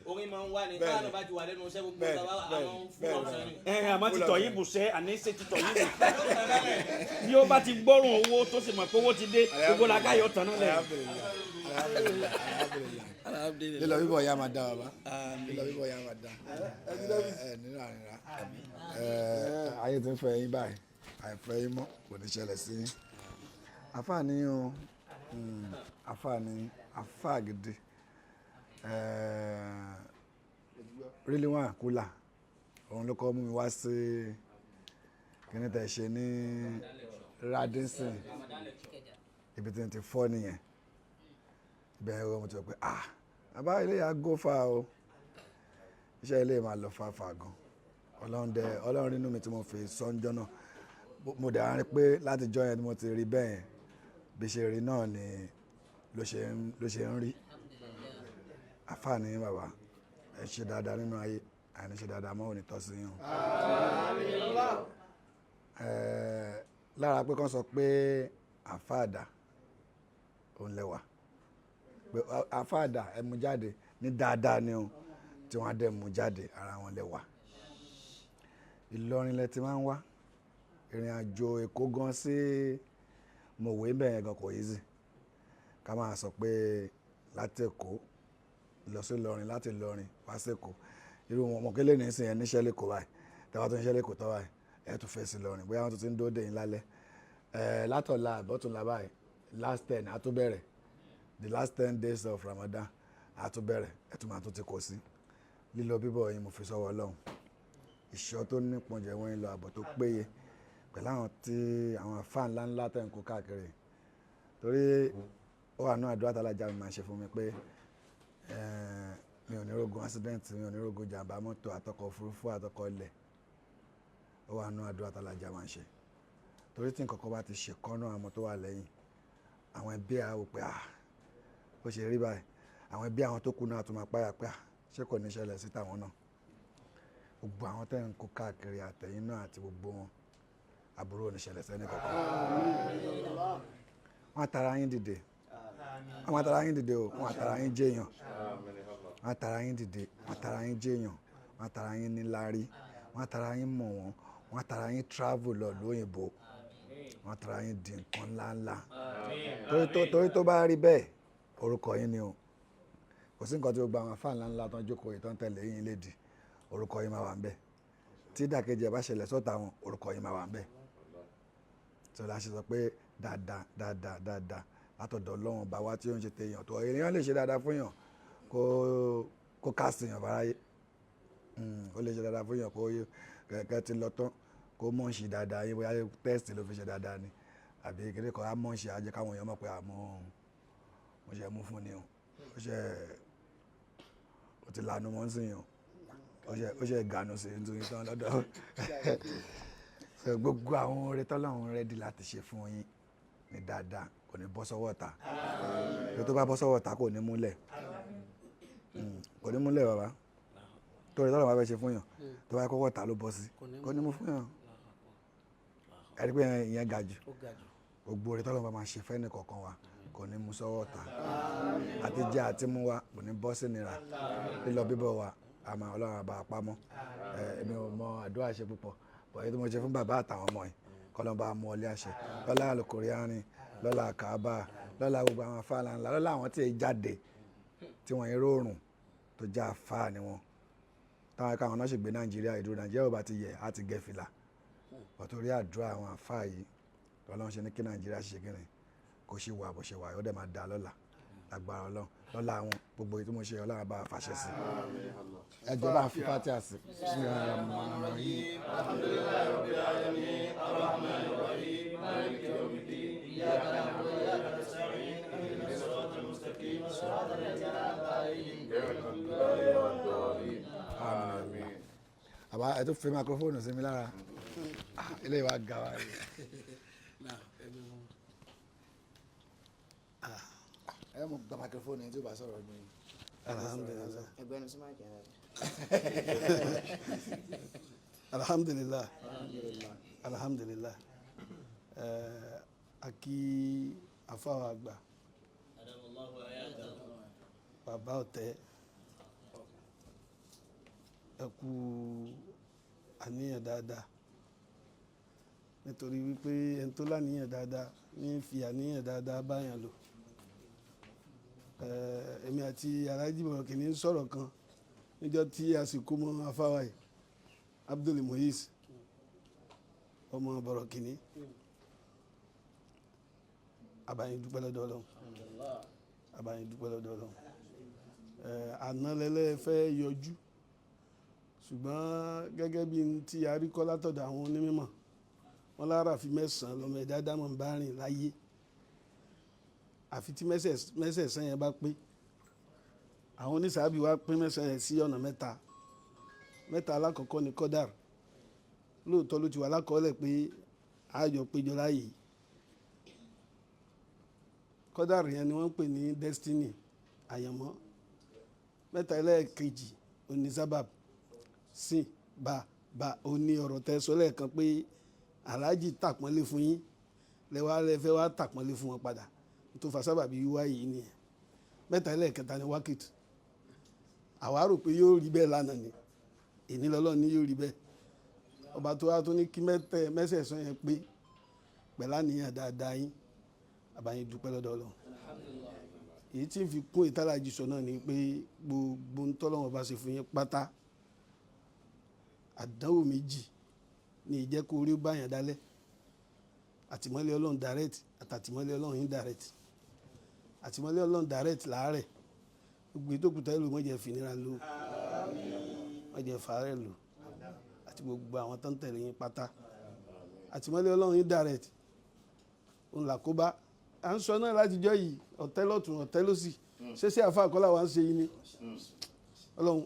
orin máa ń wá ní táwọn bá ti wà lẹ́nu iṣẹ́ gbogbo àwọn fún ọ̀sán ni. àmọ́ ti Tọ̀yíbù sẹ́ àní ṣe ti Tọ̀yíbù. Bí ó bá ti gbọ́rùn owó tó sì mọ̀ pé owó ti dé gbogbo la káyọ̀ tán náà lẹ̀. Lílọ bíbọ̀ ya máa dá bàbá. Lílọ bíbọ̀ ya máa dá. Nínú àrìnrà. Ayé ti ń fẹ́ yín báyìí. Àìfẹ́ yín mọ́ kò ní ṣẹlẹ̀ sí yín. Àfáàní o, àfáàní, àfáà gidi. Really one kúlà. Òun ló kọ́ mú mi wá sí kíní tẹ̀ ṣe ní Radisson. Ibi tí n ti fọ́ nìyẹn. Ibẹ̀ ẹ̀rọ mo ti rò pé bàbá ilé yà go far o. Iṣẹ́ ilé máa lọ far gan. Ọlọ́run nínú mi tí mo fi sọ́njọ́ náà. Mo dẹ̀ rántí pé láti jọ́ yẹn ni mo ti rí bẹ́ẹ̀ yẹn. Bí ṣe rí náà ni ló ṣe ń rí. Àfáàní bàbá ẹ ṣe dáadáa nínú ayé àìní ṣe dáadáa mọ́ òní tọ́ sí yín. Lára pé kán sọ pé àfáàdà òun lẹ́wà. Pé àfáàdà ẹ mú jáde ní dáadáa ni o tí wọ́n á dẹ̀ mú jáde ara wọn lẹ́wà. Ìlọrin lẹ ti máa ń wá. Ìrìn àjò Èkó gan sí Mòwe bẹ́ẹ̀ gan kò easy. Ká máa sọ pé láti Èkó lọ sí Ìlọrin, láti Ìlọrin wá sí Èkó. Irú wọn mọ̀kẹ́lẹ́ ní ìsìn ẹ̀ níṣẹ́ lẹ́kọ̀ọ́ báyìí. Tẹ́wọ́ tó ń ṣẹ́ lẹ́kọ̀ọ́ tọ́ báyìí. Ẹ tún fẹ́ sí Ìlọrin. Bóyá wọ́n tún ti ń dóde yín lálẹ́. Látọ̀la àbọ̀túnla báyìí last 10 á tún bẹ̀rẹ̀. The last 10 days of Ramadan á tún bẹ̀rẹ̀. Ẹ tún máa tún ti kò sí. Lílọ bíbọ̀ yín mo fi sọ́wọ́ Ọlọ́run. Ìṣọ́ tó nípọn jẹ́ wọ́n ń lọ àbọ̀ tó péye. Pẹ̀lú àwọn àfáà ńláńlá tẹ̀ ń kó káàkiri. Torí ó wà náà àdúrà tàlájà mi máa ṣe fún mi pé mi ò ní rógun accident, mi ò ní rógun jàǹbá mọ́tò àtọkọ̀ òfurufú àtọkọ̀ ilẹ̀. Ó wà náà àdúrà tàlájà máa ṣe. Torí tí nǹkan kan bá ti ṣe kọ́nà àwọn tó wà lẹ́yìn, àwọn ẹbí àwọn pé ó ṣe rí báyìí. Àwọn ẹbí àwọn tó kù náà tó máa páyà pé ṣé kò ní ṣẹlẹ̀ sí tàwọn náà. Gbogbo àwọn tẹ̀ ń kó káàkiri àtẹ̀yìn náà àti gbogbo wọn àbúrò ò ní ṣẹlẹ̀ sẹ́ni kankan. Wọ́n àtàrà yín dìde. Wọ́n àtàrà yín dìde o. Wọ́n àtàrà yín jẹ́yàn. Wọ́n àtàrà yín dìde. Wọ́n àtàrà yín jẹ́yàn. Wọ́n àtàrà yín níláárí. Wọ́n àtàrà yín mọ̀ wọ́n. Wọ́n àtàrà yín travel lọ lóyìnbó. Wọ́n àtàrà yín di nǹkan ńláńlá. Torí tó bá rí bẹ́ẹ̀ orúkọ yín ni o. Kò sí nǹkan tí ó gba àwọn àfáà ńláńlá tó ń jókòó yìí tó ń tẹ̀lé yín lédi. Orúkọ yín máa wà ń bẹ̀. Tí ìdàkejì ẹ̀ bá ṣẹlẹ̀ sọ́tà wọn orúkọ yín máa wà ń bẹ̀. Tí la ṣe sọ pé dáadáa látọ̀dọ̀ Ọlọ́run bá wá tí ó ń ṣe téèyàn tó èèyàn lè ṣe dáadáa fún yàn kó kásì yàn fáráyé. Ó lè ṣe dáadáa fún yàn kó kẹ̀kẹ́ ti lọ tán kó mọ̀ ṣe dáadáa yín bóyá tẹ́sítì ló fi ṣe dáadáa ni àbí kékeré kan á mọ̀ ṣe ajẹ́ káwọn èèyàn mọ̀ pé mo ṣe mú fún ni o. Ó ti lànà mọ́ sí yàn. Ó ṣe gànù sí nítorí tán lọ́dọ̀. gbogbo àwọn oore tọ́lọ́run rẹ́dí láti ṣe fún yín ní dáadáa kò ní bọ́ sọ́wọ́ ta tó bá bọ́ sọ́wọ́ ta kò ní múlẹ̀ bàbá torí tọ́lọ́run bá fẹ́ ṣe fún yàn tó bá kọ́kọ́ ta ló bọ́ sí kò ní mú fún yàn ẹ̀rí pé ìyẹn ga jù gbogbo oore tọ́lọ́run bá máa ṣe fẹ́ni kọ̀ọ̀kan wa kò ní mú sọ́wọ́ ta àti jẹ àti mú wa kò ní bọ́ sí nira lílọ bíbọ̀ wa àmọ́ ọlọ́run àbá pamọ́ èmi ò mọ àdúrà ṣe púpọ̀ bọ̀yẹ́ tó mo ṣe fún bàbá àtàwọn ọmọ yìí kọ́lọ́n bá mú ọlé àṣẹ lọ́lá alukóríánì lọ́lá kàábà lọ́lá gbogbo àwọn afáàlà ńlá lọ́lá àwọn tí ì jáde tí wọ́n yẹn rọrùn tó já afáà ni wọn táwọn ẹ̀ka àwọn náà ṣègbè nàìjíríà ìdúró nàìjíríà ò bá ti yẹ á ti gẹ̀ fìlà bọ̀tòrí àdúrà àwọn afáà yìí lọ́lọ́run ṣe ní kí nàìjíríà ṣe kí ni kò ṣe wà bó ṣe wà ó dẹ̀ máa dá lọ́la agbára ọlọ́run lọ́la àwọn gbogbo ètò mo ṣe ọlọ́run bá fàṣẹ sí ẹjọ́ bá fi pátí àsì. àbá ẹ tó fi máikrófóònù sí mi lára ilé ìwà ga wa yìí. ẹ mú gba máikrófóònù yẹn tí ó bá sọ̀rọ̀ ní. alhamdulilayi. ẹgbẹ́nu sí máa jẹ́ alhamdulilayi alhamdulilayi aki afáwa àgbà bàbá ọ̀tẹ́ ẹ kú àníyàn dáadáa nítorí wípé ẹni tó láníyàn dáadáa ní fi àníyàn dáadáa báyàn lò èmi àti aláàjì bọ̀rọ̀ kìíní sọ̀rọ̀ kan níjọ́ tí a sì kó mọ́ afáwa yìí Abdul Muiz ọmọ bọ̀rọ̀ kìíní àbáyín dúpẹ́ lọ́dọ̀ Ọlọ́run àbáyín dúpẹ́ lọ́dọ̀ Ọlọ́run àná lẹ́lẹ́ fẹ́ yọjú ṣùgbọ́n gẹ́gẹ́ bí n tí a rí kọ́ látọ̀dọ̀ àwọn onímọ̀ wọn lára fi mẹ́sàn-án lọ́mọ ẹ̀dá dámọ̀ ń bá rìn láyé àfi tí mẹ́sẹ̀ẹ̀sán yẹn bá pé àwọn oníṣàábì wa pín mẹ́sàn-án yẹn sí ọ̀nà mẹ́ta alákọ̀ọ́kọ́ ni kọ́dàr lóòótọ́ ló ti wà lákọọ́lẹ̀ pé àjọ péjọ láàyè kọ́dàr yẹn ni wọ́n ń pè ní destiny àyànmọ́ mẹ́ta ẹlẹ́ẹ̀kejì oní sábàb sìn bá oní ọ̀rọ̀ tẹ́ sọ lẹ́ẹ̀kan pé aláàjì tàpọ́nlé fún yín lẹ́fẹ́ wá tàpọ́nlé fún wọn padà tó fa sábàbí wíwá yìí nìyẹn mẹ́ta ẹlẹ́ẹ̀kẹta ni wákìt àwa rò pé yóò rí bẹ́ẹ̀ lánàá ni èní lọ́lọ́run ní yóò rí bẹ́ẹ̀ ọba tó wá tó ní kí mẹ́sẹ̀ẹ̀sán yẹn pé pẹ̀lá nìyẹn dáadáa yín àbáyín dúpẹ́ lọ́dọ̀ Ọlọ́run èyí tí ń fi kún ìtàlájì sọ náà ni pé gbogbo ń tọ́lọ́wọ́n bá ṣe fún yín pátá àdánwò méjì ní ìjẹ́ kó rí báyàn dálẹ̀ àtìmọ́lé Ọlọ́run direct àtàtìmọ́lé Ọlọ́run indirect àtìmọ́lé Ọlọ́run direct láàárẹ̀ gbogbo ètò òkúta ìlú mọ́jẹ̀ fìnira lò mọ́jẹ̀ fàárẹ̀ lò àti gbogbo àwọn tó ń tẹ̀lé yín pátá àtìmọ́lé Ọlọ́run indirect òun làkóbá à ń sọ náà látijọ́ yìí ọ̀tẹ́ lọ́tún ọ̀tẹ́ lọ́sì ṣẹṣẹ́ àfa àkọ́là wa ń ṣe yín ni Ọlọ́run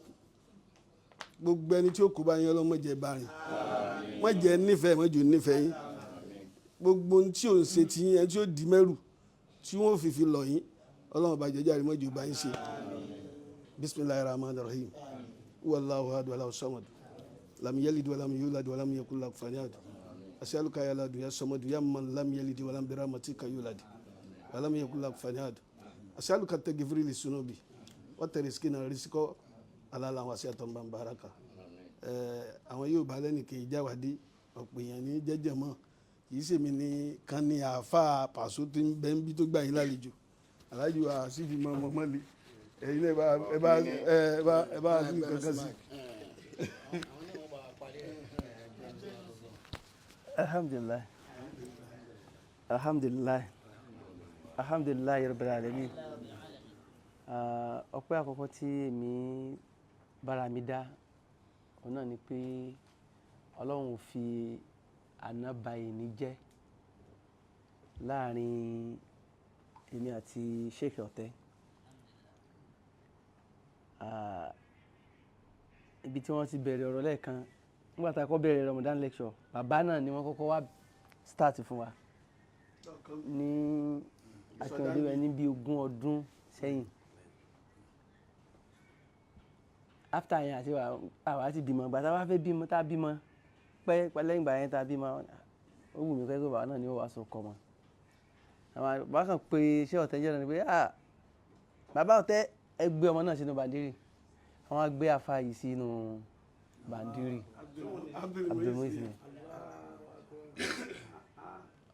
gbogbo ẹni tí ó kó bá yín Ọlọ́run mọ́jẹ̀ bá rìn mọ́jẹ̀ nífẹ̀ẹ́ mọ́jẹ̀ nífẹ̀ẹ́ yín gbogbo ohun tí ò ń ṣe ti yín ẹni tí ó di mẹ́rù tí wọ́n fi lọ yín Ọlọ́run bá jẹjẹ́ àrímọ́jẹ̀ bá yín ṣe bismillahir rahmanir rahim wallahu ahad wallahu samad lam yalid walam yulad walam yakul lahu kufuwan ahad as'aluka ya ladu ya samad ya man lam yalid walam bi rahmatika yulad walam yakul lahu kufuwan ahad as'aluka taghfir li sunubi wa tariskina rizqa alala wasiatan baraka àwọn yóò bá lẹ́nìkan ìjáwádé ọ̀pọ̀ èèyàn ní jẹ́jẹ́ mọ́ kìí ṣèmi ní kan ní àáfàá pàṣọ tó ń bẹ́ ń bí tó gbà yín lálejò aláàjì wa sì fi mọ ọmọ mọ́lẹ̀ ẹ̀yin náà ẹ bá sí kankan sí. alhamdulilayi alhamdulilayi alhamdulilayi rabbil alamin ọpẹ́ àkọ́kọ́ tí èmi bára mi dá òun náà ni pé Ọlọ́run fi ànábà ẹni jẹ́ láàrin èmi àti Sheikh Ọ̀tẹ́ ibi tí wọ́n ti bẹ̀rẹ̀ ọ̀rọ̀ lẹ́ẹ̀kan nígbà tá a kọ́ bẹ̀rẹ̀ Ramadan lecture bàbá náà ni wọ́n kọ́kọ́ wá start fún wa ní akínyẹ̀dé rẹ̀ ní bí 20 ọdún sẹ́yìn after yẹn àti àwa ti bímọ ìgbà tá a bá fẹ́ bímọ tá a bímọ pẹ́ lẹ́yìn ìgbà yẹn tá a bímọ ó wù mí kẹ́kọ̀ọ́ bàbá náà ni ó wàá sọ kọ́ mọ́ àwọn bàbá kan pé iṣẹ́ ọ̀tẹ́ jẹ́ náà ni pé bàbá ọ̀tẹ́ ẹ gbé ọmọ náà sínú bàndírì àwọn agbé afa yìí sínú bàndírì Abdulmuhsin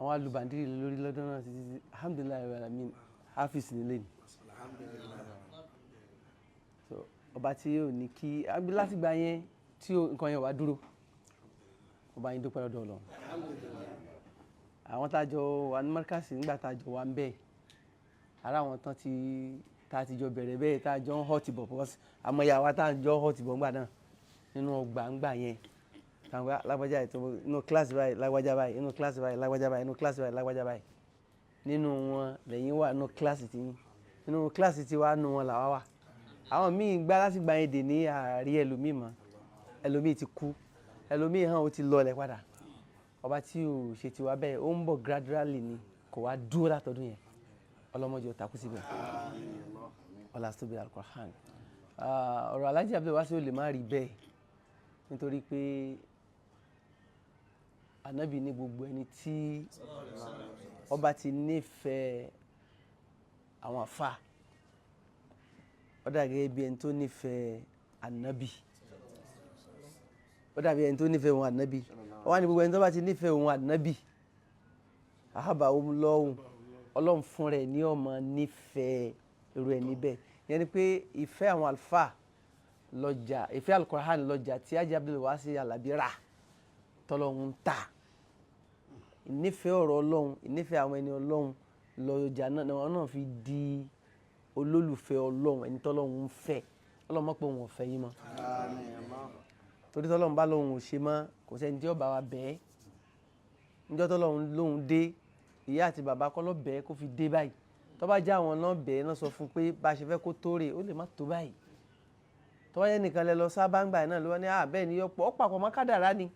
àwọn alùbàndírì lórí lọ́dún náà títí alhamdulilayi alamin hafiz nílé ni so ọba tí yóò ní kí láti gba yẹn tí nǹkan yẹn wá dúró ọba yẹn dúpẹ́ lọ́dọ̀ Ọlọ́run àwọn tájọ wà ní mọ́ríkàsì nígbà tájọ wà ń bẹ́ẹ̀ ara àwọn tán tá a ti jọ bẹ̀rẹ̀ bẹ́ẹ̀ tá a jọ ń hot bọ̀ pọ́s àmọ́ ìyá wa tá a jọ hot bọ̀ ńgbà náà nínú ọgbà ńgbà yẹn táwọn lágbájá ètò inú kíláàsì báyìí lágbájá báyìí inú kíláàsì báyìí lágbájá báyìí inú kíláàsì báyìí lágbájá báyìí nínú wọn lẹ́yìn wà nínú kíláàsì tí nínú kíláàsì tí wà nínú wọn làwa wà àwọn míì gbá láti gba yẹn dè ní àárí ẹlòmíì mọ́ ẹlòmíì ti kú ẹlòmíì hàn ó ti lọlẹ̀ padà ọba tí ò ṣe tiwa bẹ́ẹ̀ ó ń bọ̀ gradually ni kò wá dúró látọdún yẹn ọlọ́mọdé ò takú síbẹ̀ ọlástóbi Al-Qur'an ọ̀rọ̀ Alhaji Abdulwasi ò lè má rí bẹ́ẹ̀ nítorí pé ànábì ní gbogbo ẹni tí ọba ti nífẹ̀ẹ́ àwọn àfà ó dà gẹ́gẹ́ bí ẹni tó nífẹ̀ẹ́ ànábì ó dàbí ẹni tó nífẹ̀ẹ́ òun ànábì ó wá ní gbogbo ẹni tó bá ti nífẹ̀ẹ́ òun ànábì àhábà òun lọ́hùn ọlọ́run fún rẹ̀ ní ọmọ nífẹ̀ẹ́ irú ẹni bẹ́ẹ̀ yẹn ni pé ìfẹ́ àwọn àlùfáà lọ́jà ìfẹ́ Al-Qur'an lọ́jà tí Haji Abdulwasi Alabi rà tọ́lọ́hún ta ìnífẹ̀ẹ́ ọ̀rọ̀ ọlọ́run ìnífẹ̀ẹ́ àwọn ẹni ọlọ́run lọ́jà náà wọn náà fi di olólùfẹ́ ọlọ́run ẹni tọ́lọ́hún ń fẹ́ ọlọ́run mọ̀ pé òun ò fẹ́ yín mọ́ torí tọ́lọ́run bá lóhun ò ṣe mọ́ kò sẹ́ni tí ó bá wa bẹ́ẹ̀ níjọ́ tọ́lọ́run lóhun dé ìyá àti bàbá kọ́ ló bẹ́ẹ̀ kó fi dé báyìí tó bá já àwọn náà bẹ́ẹ̀ náà sọ fún pé bá a ṣe fẹ́ kó tó rè ó lè má tó báyìí tó bá yẹ nìkan lẹ lọ sábà ń gbà yẹn náà ló wá ní bẹ́ẹ̀ ni yọpọ̀ ó papọ̀ mọ́ kádàrá ni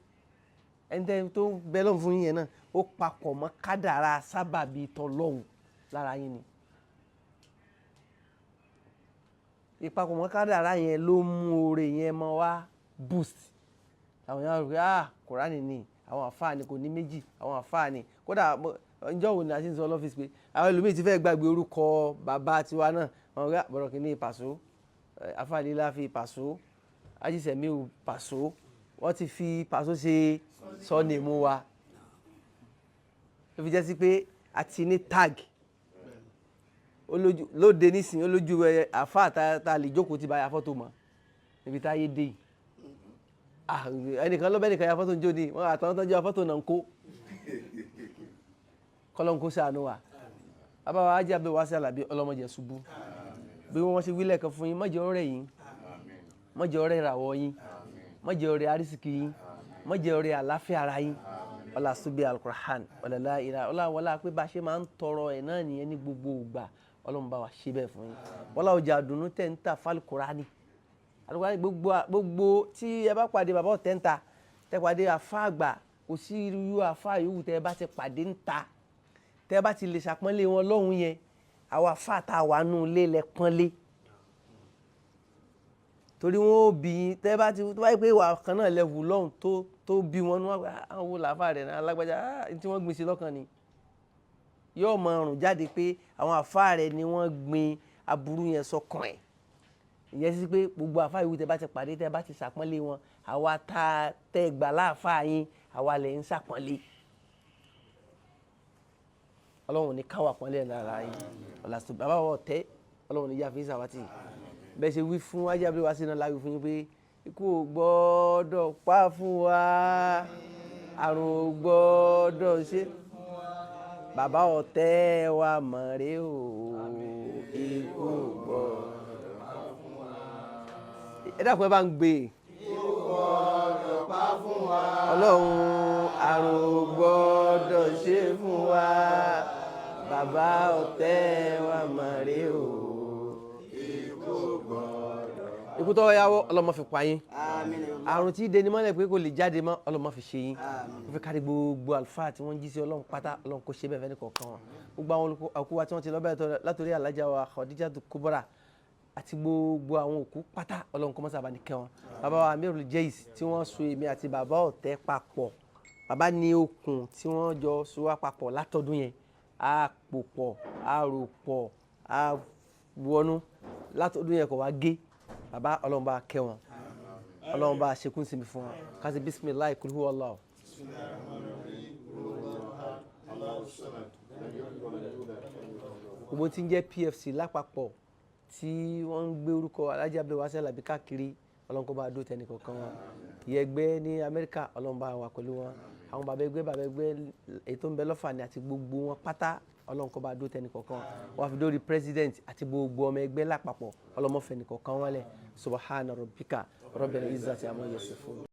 ẹni tẹ́ tó bẹ́ẹ̀ lọ́hùn fún yín yẹn náà ó papọ̀ mọ́ kádàrá sábàbí tọ́lọ́hùn lára yín ni ìpapọ̀ mọ́ kádàrá yẹn ló mú oore yẹn mọ́ wá boost àwọn èèyàn rò pé Kùránì ni àwọn àfáà ni kò ní méjì àwọn àfáà ni kódà ǹjọ́ wo ni a ti ń sọ lọ́fíìsì pé àwọn ẹlòmíì ti fẹ́ gbàgbé orúkọ bàbá tiwa náà wọn rí àbọ̀rọ̀ kìíní Pàṣọ afáàlílá fi Pàṣọ ajísẹ̀míù Pàṣọ wọ́n ti fi Pàṣọ ṣe sọ́ọ̀nìmù wa ló fi jẹ́ sí pé a ti ní tag lóde nísìnyí olójú àfáà tá a lè jókòó ti bá ya fọ́tò mọ́ níbi táyé dé yìí ẹnìkan lọ́bẹ̀ nìkan ya fọ́tò ń jó ni wọ́n àtàwọn tó ń jẹ́ fọ́tò náà ń kó kọ́lọ́n kó sànú wa bàbá wa Haji Abdulwasi Alabi ọlọ́mọdé ṣubú bí wọ́n ṣe wílẹ̀ kan fún yín mọ́jẹ́ ọ̀rẹ́ yín mọ́jẹ́ ọ̀rẹ́ ìràwọ̀ yín mọ́jẹ́ ọ̀rẹ́ arísìkì yín mọ́jẹ́ ọ̀rẹ́ àláfíà ara yín ọlástóbi Al-Qur'an ọ̀làlá ìlà ọ̀làwọlá pé bá a ṣe máa ń tọrọ ẹ̀ náà nìyẹn ní gbogbo ìgbà ọlọ́run bá wa ṣe bẹ́ẹ̀ fún yín wọ́lá ọjà àdùnnú tẹ̀ ń tà fálùkùránì gbogbo tí ẹ bá pàdé bàbá ọ̀tẹ̀ ń ta tẹ pàdé àfáàgbà kò sí irú àfáà yòówù tẹ bá ti pàdé ń ta tẹ bá ti lè ṣàpọ́nlé wọn lọ́hùn yẹn àwọn àfáà tá a wà nù lé lẹ pọ́nlé torí wọn ò bí tẹ bá ti wáyé pé ìwà kan náà lẹ wù lọ́hùn tó bí wọn wọn àwọn wo làáfáà rẹ̀ náà alágbájá tí wọ́n gbìn sí lọ́kàn ni yóò mọ ọrùn jáde pé àwọn àfáà rẹ̀ ni wọ́n gbìn aburú yẹn sọ́kàn ẹ̀ ìyẹn sí pé gbogbo àfáà yòówù tẹ bá ti pàdé tẹ bá ti ṣàpọ́nlé wọn àwa tá tẹ gbà láàfáà yín àwa lẹ̀ ń ṣàpọ́nlé ọlọ́run ní káwà pọ́nlé lára yín ọ̀làsùn bàbá wọ̀ tẹ́ ọlọ́run ní yáfi sàwátì bẹ́ẹ̀ ṣe wí fún Haji Abdulwasi náà láwí fún yín pé ikú ò gbọ́dọ̀ pa fún wa àrùn ò gbọ́dọ̀ ṣe bàbá ọ̀tẹ́ wa mọ̀ rè o ikú ò gbọ́dọ̀ pa fún wa. ẹ dákun ẹ bá ń gbé ikú gbọ́dọ̀ pa fún wa ọlọ́run àrùn ò gbọ́dọ̀ ṣe fún wa bàbá ọ̀tẹ́ wa mọ̀ rè o ikú gbọ́dọ̀ ikú tó yáwọ́ ọlọ́mọ fi pa yín Àmín ya Allah. àrùn tí dẹni mọ́lẹ̀ pé kò lè jáde mọ́ ọlọ́mọ fi ṣe yín kó fi kárí gbogbo àlùfáà tí wọ́n jí sí ọlọ́run pátá ọlọ́run kó ṣe bẹ́ẹ̀ fẹ́ni kọ̀ọ̀kan wọn gbogbo àwọn òkú wa tí wọ́n ti lọ bẹ́ẹ̀ látòrí alájà wa Khadijatu Kubra àti gbogbo àwọn òkú pátá ọlọ́run kó mọ́sàbá ní kẹ́ wọn bàbá wa Amirul Jais tí wọ́n so èmi àti bàbá ọ̀tẹ́ papọ̀ bàbá ní okùn tí wọ́n jọ so wá papọ̀ látọdún yẹn á pò pọ̀ á rò pọ̀ á wọnú látọdún yẹn kò wá gé bàbá ọlọ́run bá kẹ́ wọn ọlọ́run bá ṣekún sí mi fún wọn kasi bisimilayi kul huwa Allah. gbogbo tí ń jẹ́ PFC lápapọ̀ tí wọ́n ń gbé orúkọ Alhaji Abdulwasi Alabi káàkiri ọlọ́run kó bá dó tẹnì kọ̀ọ̀kan wọn ìyẹgbẹ́ ní Amẹ́ríkà ọlọ́run bá wà pẹ̀lú wọn àwọn bàbá ẹgbẹ́ ètò ń bẹ lọ́fà ní àti gbogbo wọn pátá ọlọ́run kó bá dó tẹnì kọ̀ọ̀kan wọn fi dórí president àti gbogbo ọmọ ẹgbẹ́ lápapọ̀ ọlọ́mọfẹ́ ní kọ̀ọ̀kan wọn lẹ̀ subhana rabbika rabbil izzati amma yasifun.